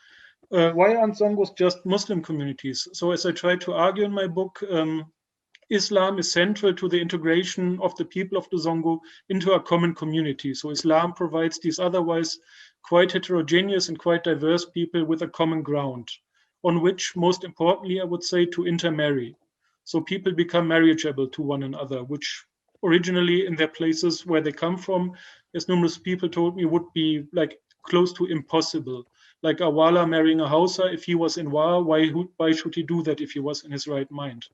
Why aren't Zongos just Muslim communities? So as I try to argue in my book, Islam is central to the integration of the people of the Zongo into a common community. So Islam provides these otherwise quite heterogeneous and quite diverse people with a common ground, on which, most importantly, I would say, to intermarry. So people become marriageable to one another, which originally in their places where they come from, as numerous people told me, would be like close to impossible. Like a Wala marrying a Hausa, if he was in Wa, why should he do that if he was in his right mind?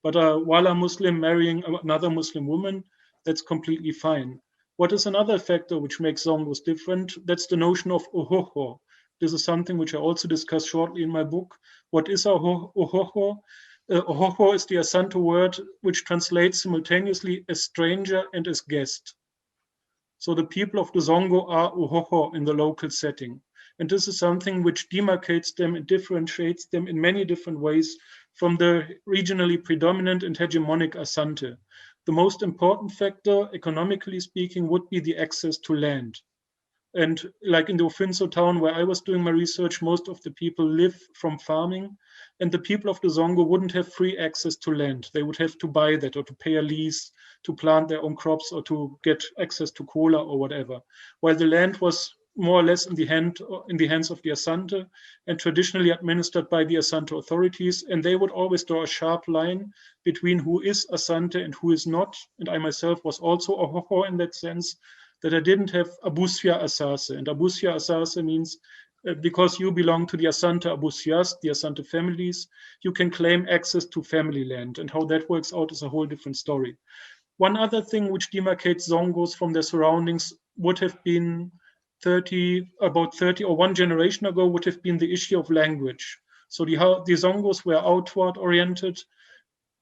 But a Wala Muslim marrying another Muslim woman, that's completely fine. What is another factor which makes Zongos different? That's the notion of ohoho. This is something which I also discuss shortly in my book. What is ohoho? Ohoho is the Asante word which translates simultaneously as stranger and as guest. So the people of the Zongo are ohoho in the local setting. And this is something which demarcates them and differentiates them in many different ways from the regionally predominant and hegemonic Asante. The most important factor, economically speaking, would be the access to land. And like in the Ofinso town where I was doing my research, most of the people live from farming, and the people of the Zongo wouldn't have free access to land. They would have to buy that or to pay a lease to plant their own crops or to get access to cola or whatever. While the land was more or less in the hands of the Asante and traditionally administered by the Asante authorities, and they would always draw a sharp line between who is Asante and who is not. And I myself was also a Hoho in that sense, that I didn't have Abusia Asase. And Abusia Asase means because you belong to the Asante Abusias, the Asante families, you can claim access to family land. And how that works out is a whole different story. One other thing which demarcates Zongos from their surroundings would have been about 30 or one generation ago would have been the issue of language. So the Zongos were outward oriented,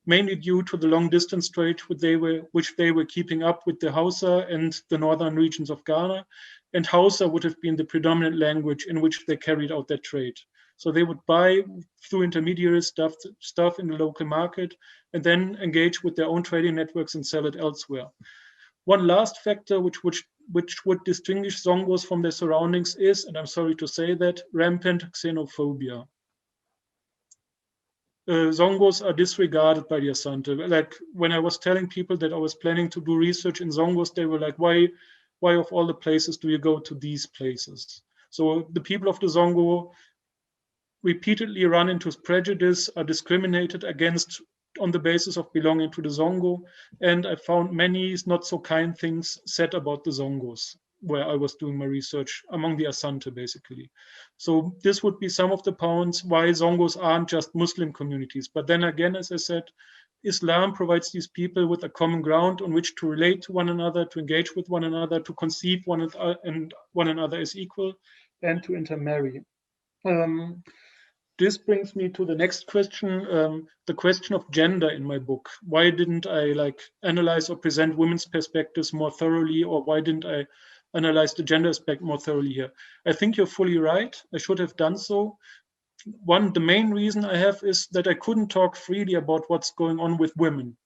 mainly due to the long distance trade which they were keeping up with the Hausa and the northern regions of Ghana. And Hausa would have been the predominant language in which they carried out their trade. So they would buy through intermediaries stuff in the local market and then engage with their own trading networks and sell it elsewhere. One last factor which would distinguish Zongos from their surroundings is, and I'm sorry to say that, rampant xenophobia. Zongos are disregarded by the Asante. Like when I was telling people that I was planning to do research in Zongos, they were like, why of all the places do you go to these places? So the people of the Zongo repeatedly run into prejudice, are discriminated against on the basis of belonging to the Zongo. And I found many not so kind things said about the Zongos where I was doing my research among the Asante, basically. So this would be some of the points why Zongos aren't just Muslim communities. But then again, as I said, Islam provides these people with a common ground on which to relate to one another, to engage with one another, to conceive one another as equal, and to intermarry. This brings me to the next question, the question of gender in my book. Why didn't I analyze or present women's perspectives more thoroughly, or why didn't I analyze the gender aspect more thoroughly here? I think you're fully right. I should have done so. The main reason I have is that I couldn't talk freely about what's going on with women.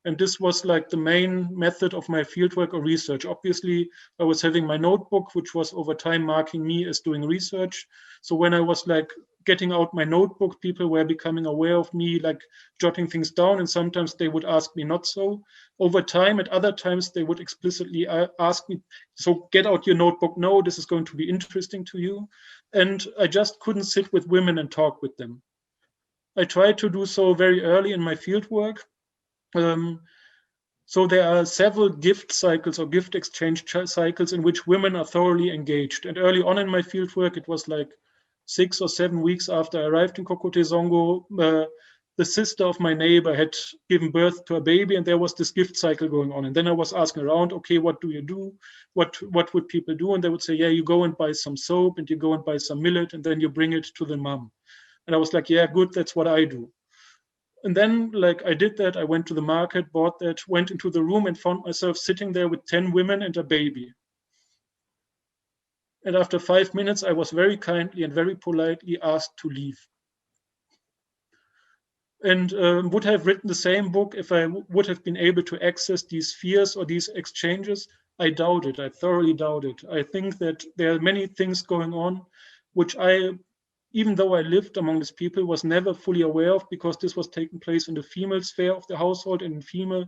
And this was the main method of my fieldwork or research. Obviously, I was having my notebook, which was over time marking me as doing research. So when I was getting out my notebook, people were becoming aware of me, jotting things down. And sometimes they would ask me not so. Over time, at other times, they would explicitly ask me, so get out your notebook. No, this is going to be interesting to you. And I just couldn't sit with women and talk with them. I tried to do so very early in my fieldwork. So there are several gift cycles or gift exchange cycles in which women are thoroughly engaged. And early on in my fieldwork, it was 6 or 7 weeks after I arrived in Kokote Zongo, the sister of my neighbor had given birth to a baby, and there was this gift cycle going on. And then I was asking around, okay, what do you do? What would people do? And they would say, yeah, you go and buy some soap, and you go and buy some millet, and then you bring it to the mom. And I was like, yeah, good, that's what I do. And then, like, I did that. I went to the market, bought that, went into the room, and found myself sitting there with 10 women and a baby. And after 5 minutes, I was very kindly and very politely asked to leave. And would I have written the same book if I would have been able to access these spheres or these exchanges? I doubt it. I thoroughly doubt it. I think that there are many things going on which I, even though I lived among these people, was never fully aware of, because this was taking place in the female sphere of the household and in female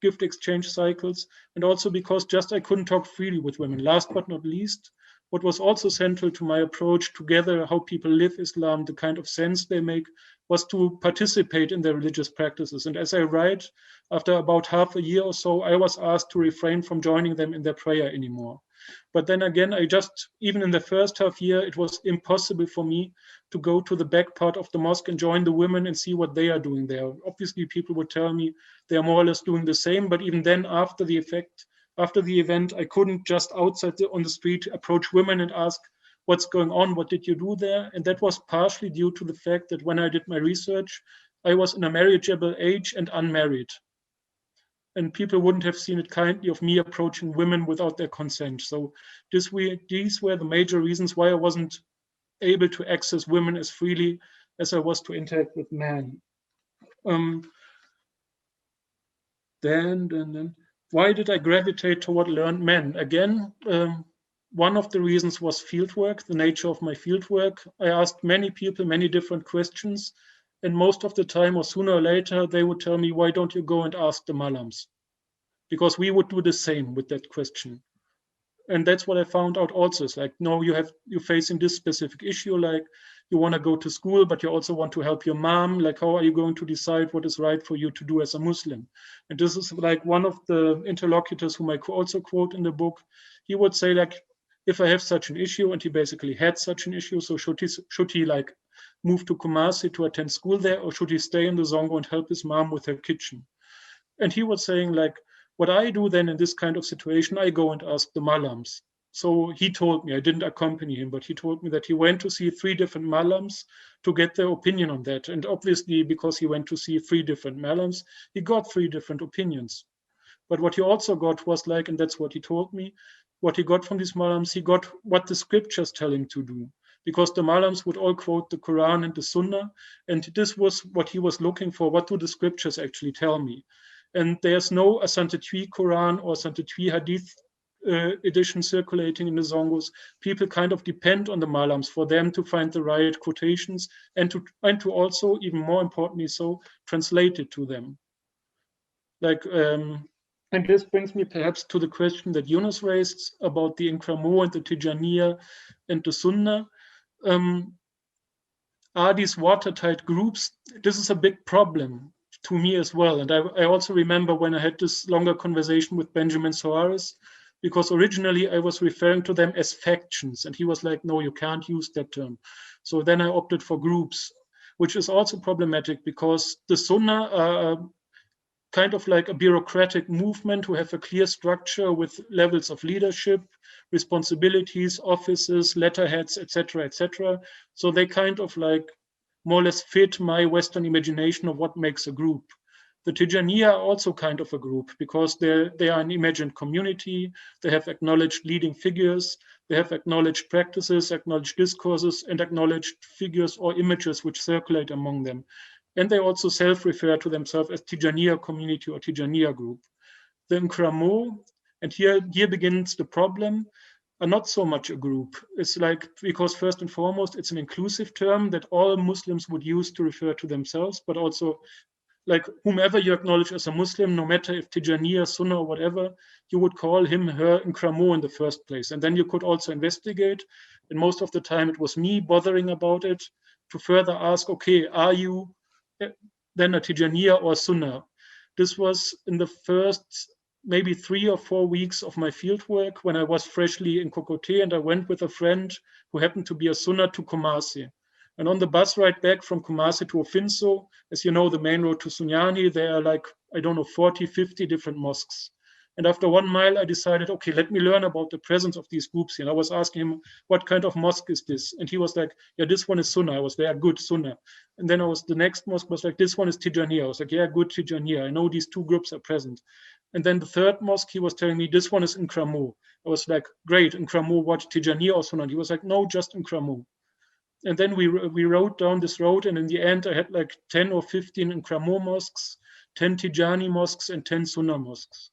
gift exchange cycles, and also because just I couldn't talk freely with women. Last but not least, what was also central to my approach to gather how people live Islam, the kind of sense they make, was to participate in their religious practices. And as I write, after about half a year or so, I was asked to refrain from joining them in their prayer anymore. But then again, even in the first half year, it was impossible for me to go to the back part of the mosque and join the women and see what they are doing there. Obviously, people would tell me they are more or less doing the same, but even then, after the event, I couldn't just outside on the street approach women and ask, what's going on? What did you do there? And that was partially due to the fact that when I did my research, I was in a marriageable age and unmarried. And people wouldn't have seen it kindly of me approaching women without their consent. So these were the major reasons why I wasn't able to access women as freely as I was to interact with men. Then, why did I gravitate toward learned men? Again, one of the reasons was fieldwork, the nature of my fieldwork. I asked many people many different questions, and most of the time, or sooner or later, they would tell me, why don't you go and ask the Malams? Because we would do the same with that question. And that's what I found out also. It's like, no, you're facing this specific issue, like you want to go to school, but you also want to help your mom. Like, how are you going to decide what is right for you to do as a Muslim? And this is like one of the interlocutors whom I also quote in the book. He would say, like, if I have such an issue, and he basically had such an issue, so should he like move to Kumasi to attend school there, or should he stay in the Zongo and help his mom with her kitchen? And he was saying, like, what I do then in this kind of situation, I go and ask the Malams. So he told me, I didn't accompany him, but he told me that he went to see 3 different Malams to get their opinion on that. And obviously, because he went to see 3 different Malams, he got 3 different opinions. But what he also got was like, and that's what he told me, what he got from these Malams, he got what the scriptures tell him to do. Because the Malams would all quote the Quran and the Sunnah, and this was what he was looking for. What do the scriptures actually tell me? And there's no Asante Quran or Asante Hadith edition circulating in the Zongos. People kind of depend on the Malams for them to find the right quotations and to also, even more importantly so, translate it to them. Like, and this brings me perhaps to the question that Yunus raised about the Nkrumah and the Tijaniya and the Sunnah. Are these watertight groups? This is a big problem to me as well. And I also remember when I had this longer conversation with Benjamin Soares, because originally I was referring to them as factions, and he was like, no, you can't use that term. So then I opted for groups, which is also problematic because the Sunnah are kind of like a bureaucratic movement who have a clear structure with levels of leadership, responsibilities, offices, letterheads, etc., etc. So they kind of like more or less fit my Western imagination of what makes a group. The Tijaniya are also kind of a group because they are an imagined community. They have acknowledged leading figures. They have acknowledged practices, acknowledged discourses, and acknowledged figures or images which circulate among them. And they also self-refer to themselves as Tijaniya community or Tijaniya group. The Nkrumah, and here begins the problem, are not so much a group. It's like, because first and foremost, it's an inclusive term that all Muslims would use to refer to themselves, but also like whomever you acknowledge as a Muslim, no matter if Tijaniya, Sunnah, or whatever, you would call him, her Nkrumah in the first place. And then you could also investigate. And most of the time it was me bothering about it to further ask, okay, are you then a Tijaniya or Sunnah? This was in the first maybe 3 or 4 weeks of my fieldwork when I was freshly in Kokote, and I went with a friend who happened to be a Sunnah to Kumasi. And on the bus ride back from Kumasi to Ofinso, as you know, the main road to Sunyani, there are like, I don't know, 40, 50 different mosques. And after 1 mile, I decided, okay, let me learn about the presence of these groups here. And I was asking him, what kind of mosque is this? And he was like, yeah, this one is Sunnah. I was there, good Sunnah. And then the next mosque was like, this one is Tijaniya. I was like, yeah, good Tijaniya. I know these two groups are present. And then the third mosque, he was telling me, this one is Nkrumah. I was like, great, Nkrumah, what, Tijaniya or Sunnah? He was like, no, just Nkrumah. And then we rode down this road, and in the end, I had like 10 or 15 Nkrumah mosques, 10 Tijani mosques, and 10 Sunnah mosques.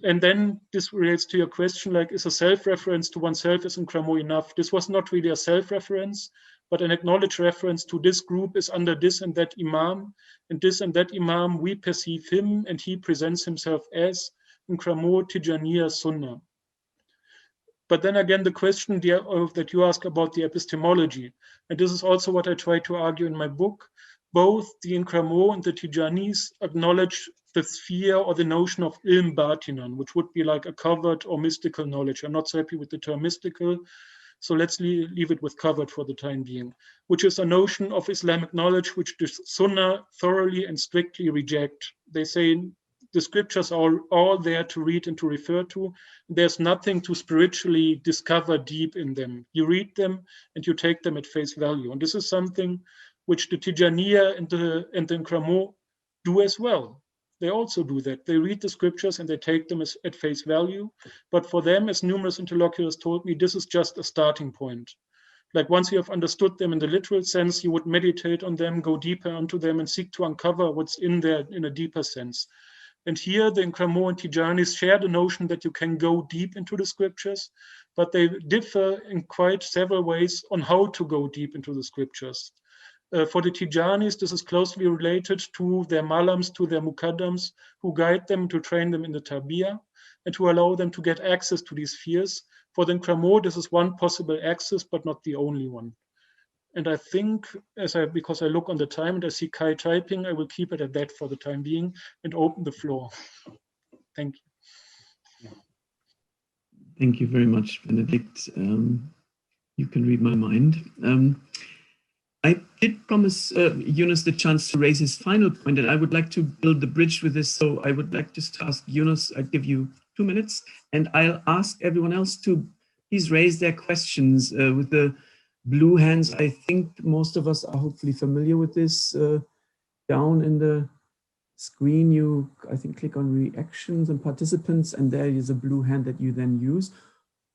And then this relates to your question, like, is a self-reference to oneself as Nkrumah enough? This was not really a self-reference, but an acknowledged reference to this group is under this and that Imam, and this and that Imam, we perceive him, and he presents himself as Nkrumah, Tijaniya, Sunnah. But then again, the question that you ask about the epistemology, and this is also what I try to argue in my book, both the Nkrumah and the Tijanis acknowledge the sphere or the notion of ilm batinan, which would be like a covered or mystical knowledge. I'm not so happy with the term mystical, so let's leave it with covered for the time being, which is a notion of Islamic knowledge which the Sunnah thoroughly and strictly reject. They say the scriptures are all there to read and to refer to. There's nothing to spiritually discover deep in them. You read them and you take them at face value. And this is something which the Tijaniya and the Nkrumah do as well. They also do that. They read the scriptures and they take them at face value. But for them, as numerous interlocutors told me, this is just a starting point. Like once you have understood them in the literal sense, you would meditate on them, go deeper onto them, and seek to uncover what's in there in a deeper sense. And here the Nkrumah and Tijanis share the notion that you can go deep into the scriptures, but they differ in quite several ways on how to go deep into the scriptures. For the Tijanis, this is closely related to their malams, to their mukaddams, who guide them to train them in the tarbiyah and to allow them to get access to these spheres. For the Nkrumah, this is one possible access, but not the only one. And I think, because I look on the time and I see Kai typing, I will keep it at that for the time being and open the floor. Thank you. Thank you very much, Benedikt. You can read my mind. I did promise Yunus the chance to raise his final point, and I would like to build the bridge with this. So I would like just to ask Yunus, I'll give you 2 minutes, and I'll ask everyone else to please raise their questions with the blue hands. I think most of us are hopefully familiar with this. Down in the screen, you, I think, click on reactions and participants, and there is a blue hand that you then use.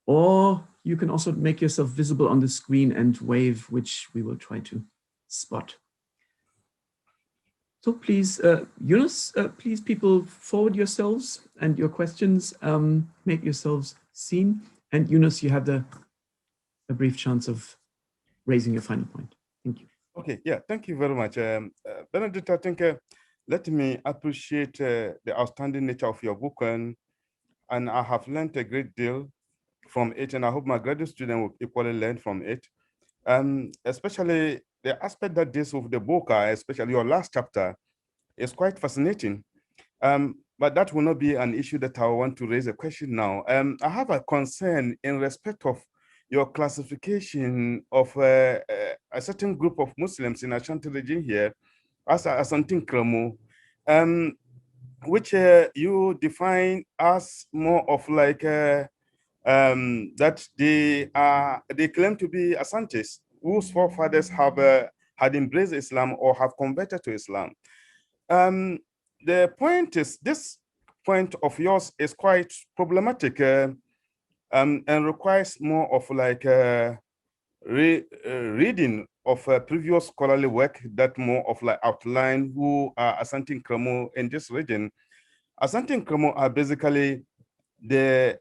Or you can also make yourself visible on the screen and wave, which we will try to spot. So please, Yunus, please people forward yourselves and your questions, make yourselves seen. And Yunus, you have a brief chance of raising your final point. Thank you. Okay, yeah, thank you very much. Benedikt, I think, let me appreciate the outstanding nature of your book, and I have learned a great deal from it, and I hope my graduate student will equally learn from it. Especially the aspect that deals with the book, especially your last chapter, is quite fascinating. But that will not be an issue that I want to raise a question now. I have a concern in respect of your classification of a certain group of Muslims in Ashanti region here as Asante Nkrumah, which you define as more of like that they claim to be Asantes whose forefathers have had embraced Islam or have converted to Islam. The point is, this point of yours is quite problematic and requires more of like reading of previous scholarly work that more of like outline who are Asante Nkrumah in this region. Asante Nkrumah are basically the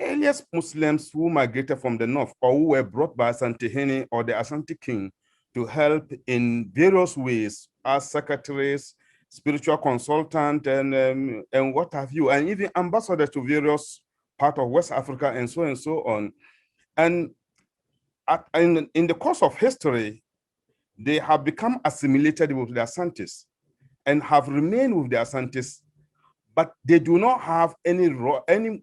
earliest Muslims who migrated from the north or who were brought by Asante Hene or the Asante king to help in various ways as secretaries, spiritual consultant, and what have you, and even ambassadors to various parts of West Africa and so on. And in the course of history, they have become assimilated with the Asantes and have remained with the Asantes, but they do not have any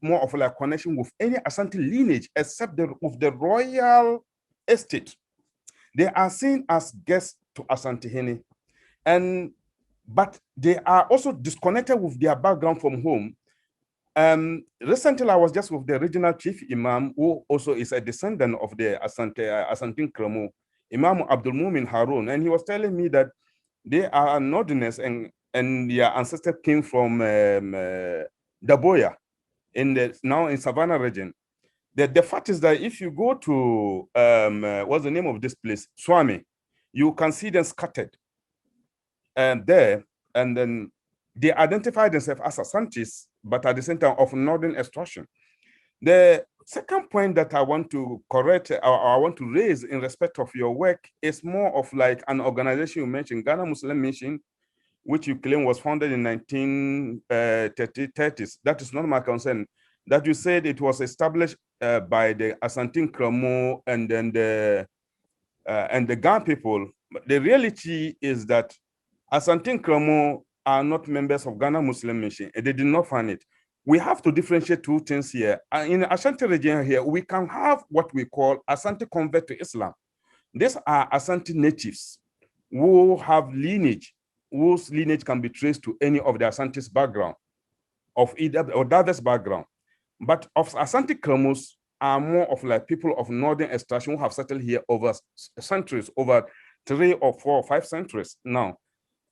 more of a connection with any Asante lineage except with the royal estate. They are seen as guests to Asante, but they are also disconnected with their background from home. Recently, I was just with the regional chief imam, who also is a descendant of the Asante Nkrumah, Imam Abdul Mumin Harun, and he was telling me that they are Northerners and their ancestors came from Daboya, now in Savannah region. The fact is that if you go to what's the name of this place, Swami, you can see them scattered there, and then they identify themselves as Asantes, but at the same time of northern extraction. The second point that I want to correct or I want to raise in respect of your work is more of like an organization you mentioned, Ghana Muslim Mission, which you claim was founded in 1930s. That is not my concern. That you said it was established by the Asante Nkrumah and then the Ghana people. But the reality is that Asante Nkrumah are not members of Ghana Muslim Mission. They did not fund it. We have to differentiate two things here. In Asante region here, we can have what we call Asante convert to Islam. These are Asante natives who have lineage, whose lineage can be traced to any of the Asante's background, of either or diverse background. But of Asante Nkrumahs are more of like people of northern extraction who have settled here over centuries, over 3 or 4 or 5 centuries now.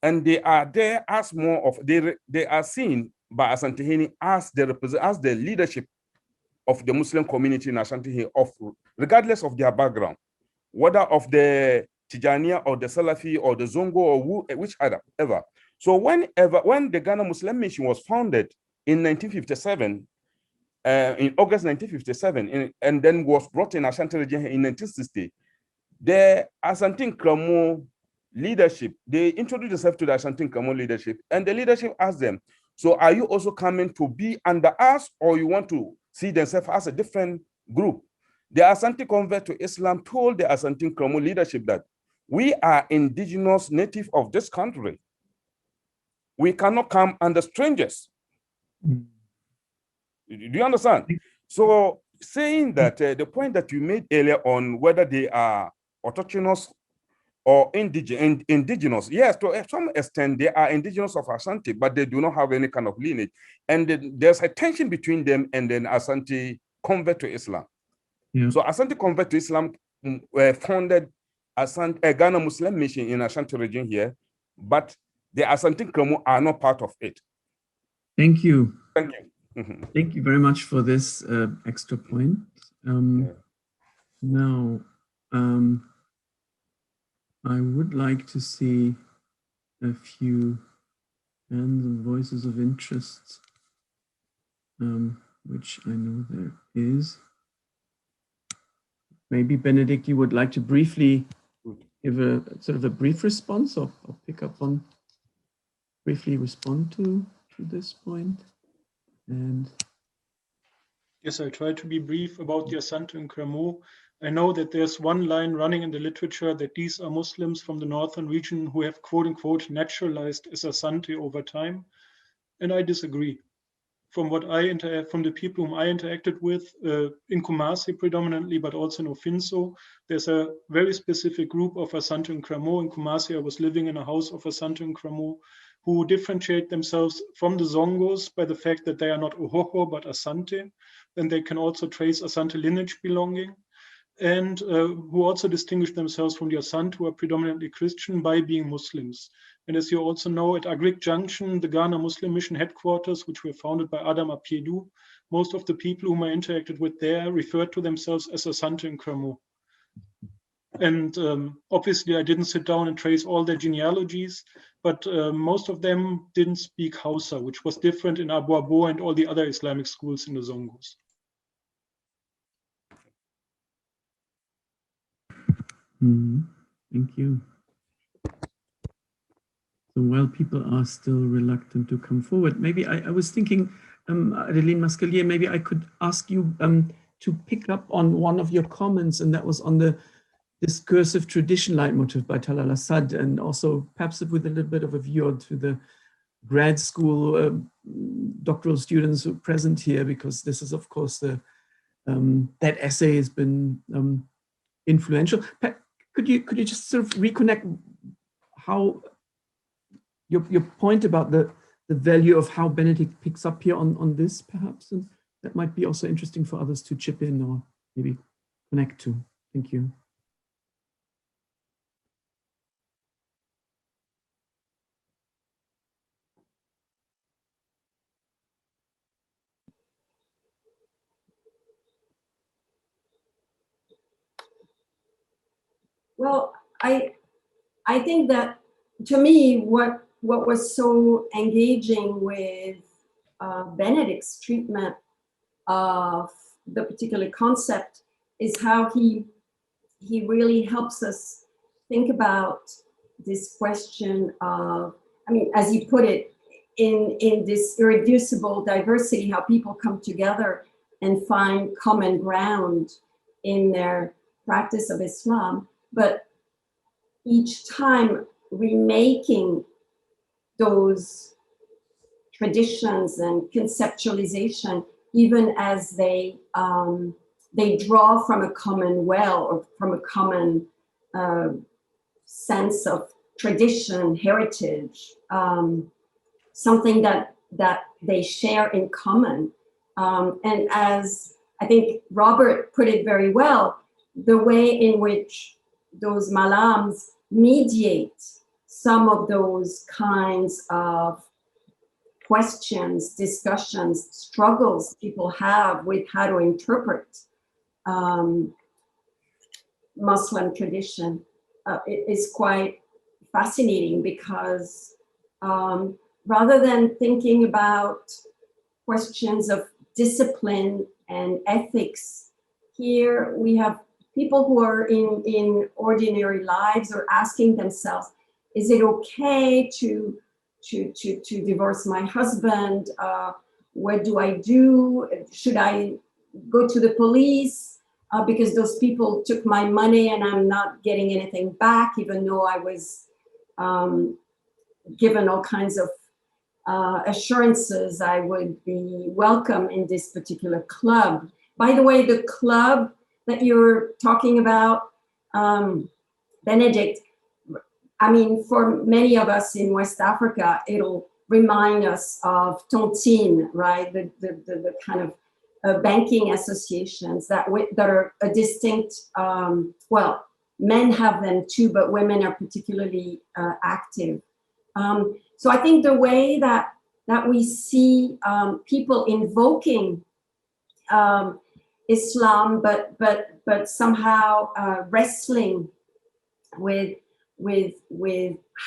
And they are there as more of, they are seen by Asante as the leadership of the Muslim community in Asante, regardless of their background, whether of the Tijaniya or the Salafi or the Zongo or whichever. So when the Ghana Muslim Mission was founded in 1957, in August 1957, and then was brought in Ashanti region in 1960, the Asante Nkrumah leadership, they introduced themselves to the Asante Nkrumah leadership, and the leadership asked them, so are you also coming to be under us, or you want to see themselves as a different group? The Asante convert to Islam told the Asante Nkrumah leadership that we are indigenous native of this country. We cannot come under strangers. Do you understand? So saying that the point that you made earlier on whether they are autochthonous or indigenous, yes, to some extent they are indigenous of Asante, but they do not have any kind of lineage. And there's a tension between them and then Asante convert to Islam. Yeah. So Asante convert to Islam founded Ghana Muslim Mission in Ashanti region here, but the Asante Nkrumah are not part of it. Thank you. Thank you. Thank you very much for this extra point. Now, I would like to see a few hands and voices of interest, which I know there is. Maybe Benedikt, you would like to briefly give a sort of a brief response or pick up on, briefly respond to this point. And yes, I'll try to be brief about the Asante Nkrumah. I know that there's one line running in the literature that these are Muslims from the northern region who have quote unquote naturalized as Asante over time. And I disagree. From the people whom I interacted with in Kumasi predominantly, but also in Ofinso, there's a very specific group of Asante Nkrumah. In Kumasi, I was living in a house of Asante Nkrumah who differentiate themselves from the Zongos by the fact that they are not Ohoho, but Asante. Then they can also trace Asante lineage belonging, and who also distinguish themselves from the Asante, who are predominantly Christian, by being Muslims. And as you also know, at Agric Junction, the Ghana Muslim Mission headquarters, which were founded by Adam Apiedu, most of the people whom I interacted with there referred to themselves as Asante Nkrumah. And obviously, I didn't sit down and trace all their genealogies, but most of them didn't speak Hausa, which was different in Abu Abo and all the other Islamic schools in the Zongos. Thank you. So while people are still reluctant to come forward, maybe I was thinking, Adeline Masquelier, maybe I could ask you to pick up on one of your comments, and that was on the discursive tradition leitmotif by Talal Asad, and also perhaps with a little bit of a view to the grad school doctoral students who are present here, because this is, of course, that essay has been influential. could you just sort of reconnect how your point about the value of how Benedikt picks up here on this, perhaps, and that might be also interesting for others to chip in or maybe connect to. Thank you. Well, I think that, to me, what was so engaging with Benedikt's treatment of the particular concept is how he really helps us think about this question of, I mean, as he put it, in this irreducible diversity, how people come together and find common ground in their practice of Islam, but each time remaking those traditions and conceptualization, even as they draw from a common well or from a common sense of tradition, heritage, something that they share in common. And as I think Robert put it very well, the way in which those malams mediate some of those kinds of questions, discussions, struggles people have with how to interpret Muslim tradition is quite fascinating, because rather than thinking about questions of discipline and ethics, here we have people who are in ordinary lives are asking themselves, is it okay to divorce my husband? What do I do? Should I go to the police because those people took my money and I'm not getting anything back, even though I was given all kinds of assurances I would be welcome in this particular club. By the way, the club that you're talking about, Benedikt, I mean, for many of us in West Africa, it'll remind us of tontine, right? The kind of banking associations that are a distinct, well, men have them too, but women are particularly active. So I think the way that we see people invoking Islam, but somehow wrestling with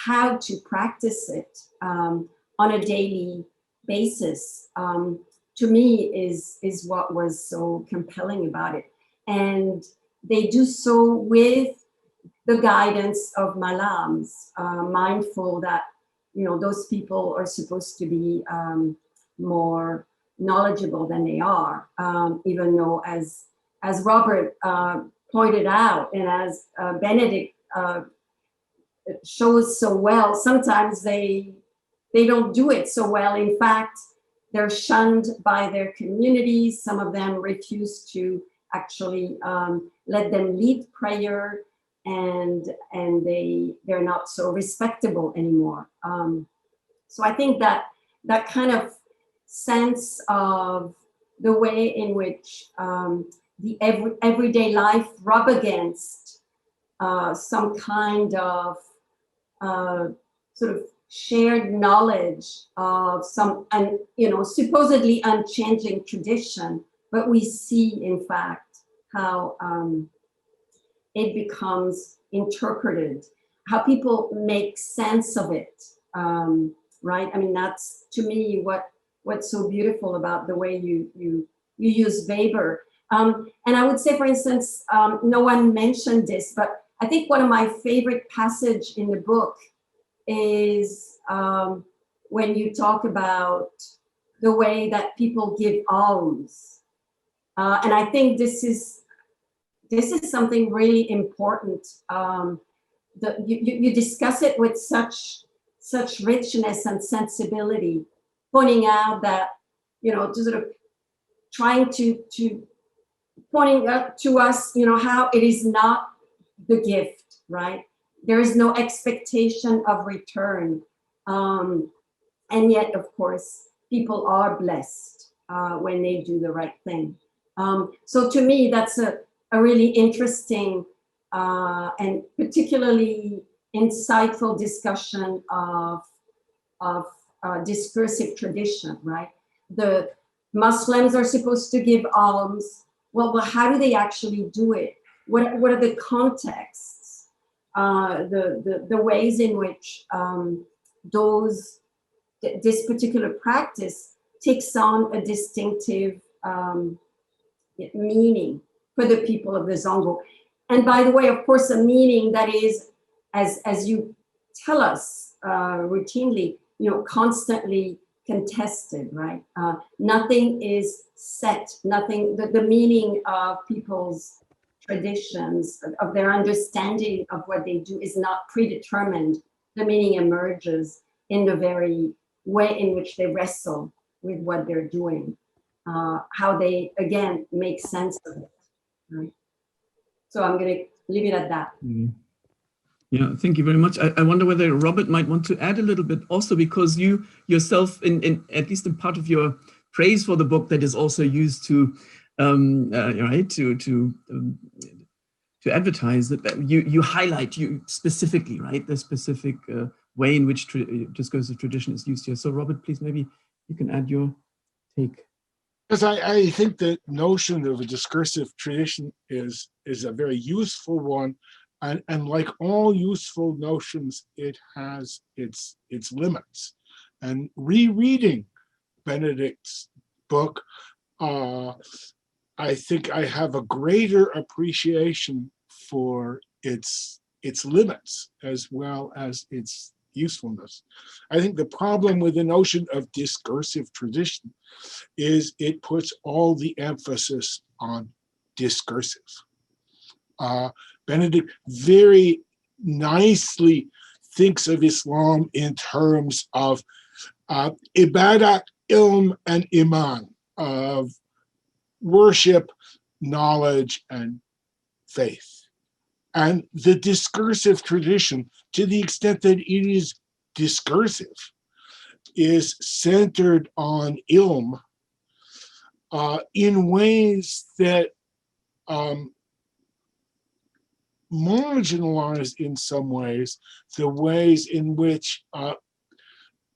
how to practice it on a daily basis, to me is what was so compelling about it. And they do so with the guidance of malams, mindful that, you know, those people are supposed to be more knowledgeable than they are, even though, as Robert pointed out, and as Benedikt shows so well, sometimes they don't do it so well. In fact, they're shunned by their communities. Some of them refuse to actually let them lead prayer, and they're not so respectable anymore. So I think that kind of sense of the way in which the everyday life rub against some kind of sort of shared knowledge of some, supposedly unchanging tradition, but we see, in fact, how it becomes interpreted, how people make sense of it, right? I mean, that's, to me, what's so beautiful about the way you use Weber. And I would say, for instance, no one mentioned this, but I think one of my favorite passages in the book is when you talk about the way that people give alms. And I think this is something really important. You discuss it with such richness and sensibility, pointing out that, to sort of trying to pointing out to us, how it is not the gift, right? There is no expectation of return. And yet, of course, people are blessed when they do the right thing. So to me, that's a really interesting and particularly insightful discussion of discursive tradition, right? The Muslims are supposed to give alms. Well, how do they actually do it? What are the contexts? The ways in which this particular practice takes on a distinctive meaning for the people of the Zongo. And by the way, of course, a meaning that is, as you tell us routinely, constantly contested, right? Nothing is set, nothing, the meaning of people's traditions, of their understanding of what they do is not predetermined. The meaning emerges in the very way in which they wrestle with what they're doing, how they, again, make sense of it, right? So I'm gonna leave it at that. Mm-hmm. Yeah, thank you very much. I wonder whether Robert might want to add a little bit also, because you yourself, in at least in part of your praise for the book, that is also used to, right, to advertise that you highlight specifically, right, the specific way in which discursive tradition is used here. So Robert, please, maybe you can add your take. Because I think the notion of a discursive tradition is a very useful one. And like all useful notions, it has its limits. And rereading Benedikt's book, I think I have a greater appreciation for its limits as well as its usefulness. I think the problem with the notion of discursive tradition is it puts all the emphasis on discursive. Benedikt very nicely thinks of Islam in terms of ibadah, ilm, and iman, of worship, knowledge, and faith. And the discursive tradition, to the extent that it is discursive, is centered on ilm in ways that marginalize in some ways the ways in which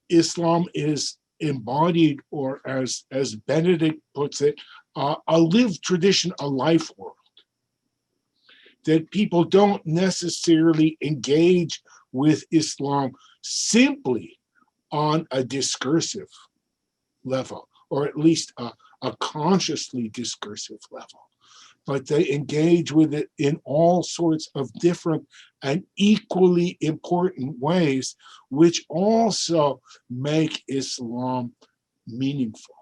Islam is embodied, or as Benedikt puts it, a lived tradition, a life world. That people don't necessarily engage with Islam simply on a discursive level, or at least a consciously discursive level, but they engage with it in all sorts of different and equally important ways, which also make Islam meaningful.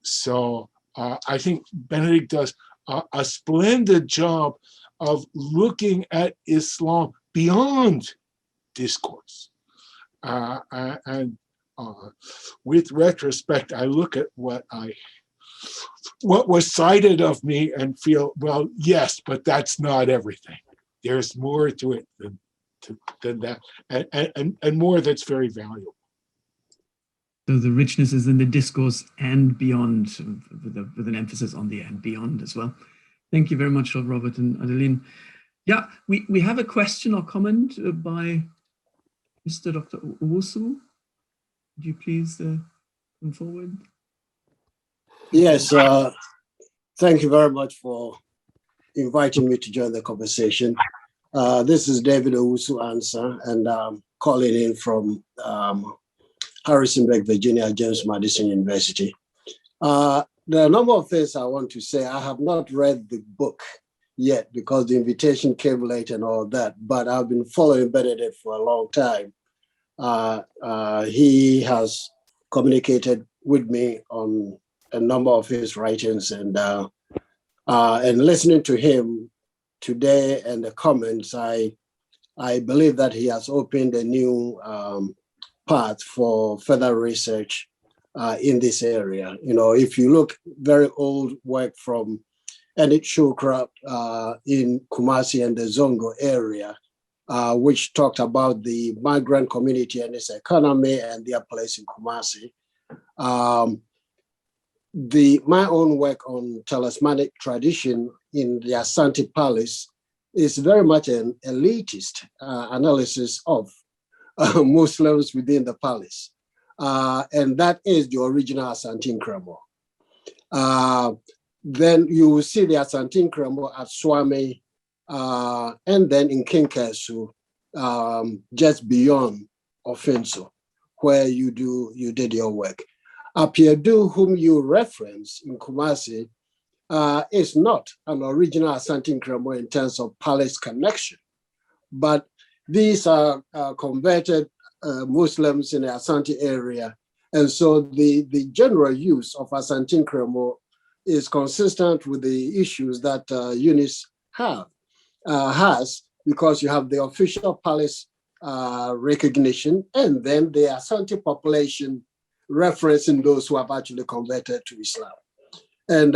So I think Benedikt does a splendid job of looking at Islam beyond discourse. And with retrospect, I look at what was cited of me and feel, well, yes, but that's not everything. There's more to it than that, and more that's very valuable. So the richness is in the discourse and beyond, with an emphasis on the and beyond as well. Thank you very much, Robert and Adeline. Yeah, we have a question or comment by Mr. Dr. Owusu. Would you please come forward? Yes, thank you very much for inviting me to join the conversation. This is David Owusu Ansah, and I'm calling in from Harrisonburg, Virginia, James Madison University. There are a number of things I want to say. I have not read the book yet because the invitation came late and all that, but I've been following Benedikt for a long time. He has communicated with me on a number of his writings, and listening to him today and the comments, I believe that he has opened a new path for further research in this area. You know, if you look very old work from and its showcraft in Kumasi and the Zongo area, which talked about the migrant community and its economy and their place in Kumasi. My own work on talismanic tradition in the Asante Palace is very much an elitist analysis of Muslims within the palace. And that is the original Asante Nkrumah. Then you will see the Asante Nkrumah at Swami, and then in Kinkesu, just beyond Offenso, where you did your work. Apiedu, whom you reference in Kumasi, is not an original Asante Nkrumah in terms of palace connection, but these are converted Muslims in the Asante area. And so the general use of Asante Nkrumah is consistent with the issues that Yunus has, because you have the official palace recognition and then the Asante population referencing those who have actually converted to Islam. And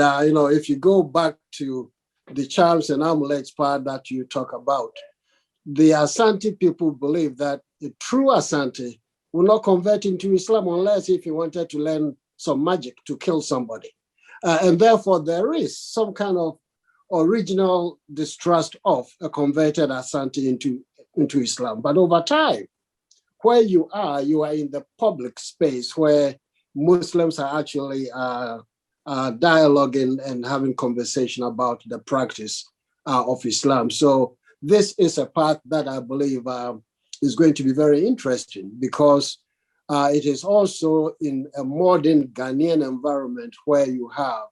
if you go back to the charms and amulets part that you talk about, the Asante people believe that a true Asante will not convert into Islam unless if he wanted to learn some magic to kill somebody. And therefore, there is some kind of original distrust of a converted Asante into Islam. But over time, where you are in the public space where Muslims are actually dialoguing and having conversation about the practice of Islam. So this is a path that I believe is going to be very interesting, because it is also in a modern Ghanaian environment where you have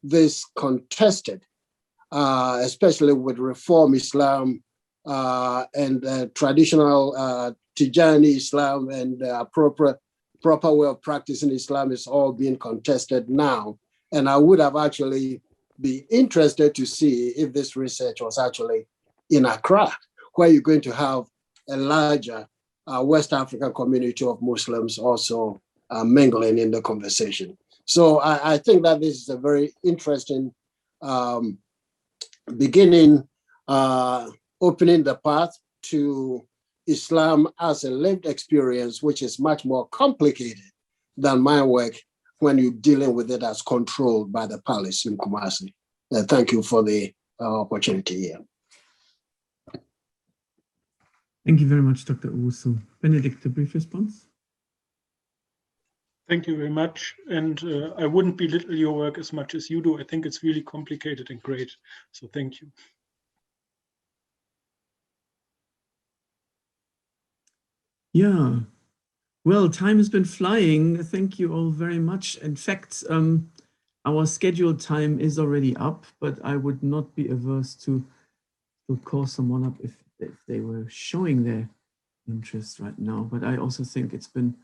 this contested, especially with Reform Islam and traditional Tijani Islam and proper way of practicing Islam is all being contested now. And I would have actually be interested to see if this research was actually in Accra, where you're going to have a larger West African community of Muslims also mingling in the conversation. So I think that this is a very interesting beginning, opening the path to Islam as a lived experience, which is much more complicated than my work when you're dealing with it as controlled by the palace in Kumasi. Thank you for the opportunity here. Thank you very much, Dr. Owusu. Benedikt, a brief response? Thank you very much. And I wouldn't belittle your work as much as you do. I think it's really complicated and great. So thank you. Yeah. Well, time has been flying. Thank you all very much. In fact, our scheduled time is already up, but I would not be averse to call someone up if they were showing their interest right now. But I also think it's been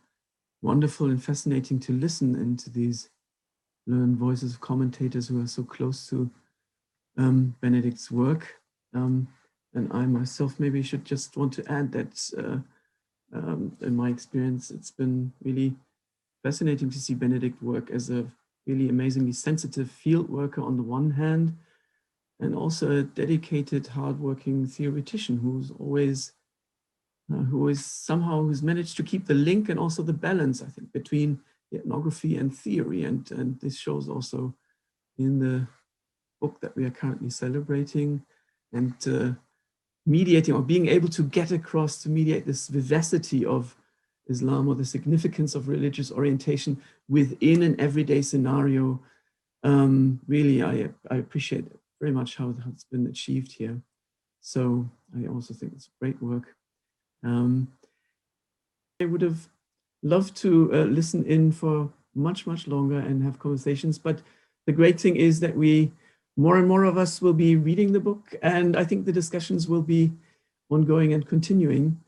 wonderful and fascinating to listen into these learned voices of commentators who are so close to Benedikt's work. And I myself maybe should just want to add that in my experience, it's been really fascinating to see Benedikt work as a really amazingly sensitive field worker on the one hand, and also a dedicated, hardworking theoretician who's managed to keep the link and also the balance, I think, between the ethnography and theory. And this shows also in the book that we are currently celebrating, and mediating or being able to get across to mediate this vivacity of Islam or the significance of religious orientation within an everyday scenario. Really, I appreciate very much how it's been achieved here. So I also think it's great work. I would have loved to listen in for much, much longer and have conversations, but the great thing is that more and more of us will be reading the book, and I think the discussions will be ongoing and continuing.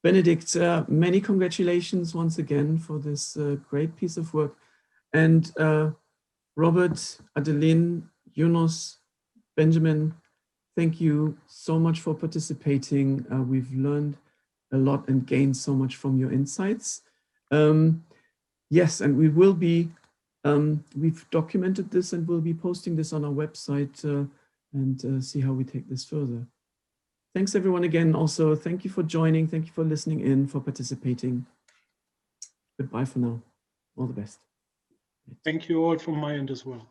Benedikt, many congratulations once again for this great piece of work. And Robert, Adeline, Yunus, Benjamin, thank you so much for participating. We've learned a lot and gained so much from your insights. Yes, and we will be We've documented this and we'll be posting this on our website and see how we take this further. Thanks everyone again. Also, thank you for joining. Thank you for listening in, for participating. Goodbye for now. All the best. Thank you all from my end as well.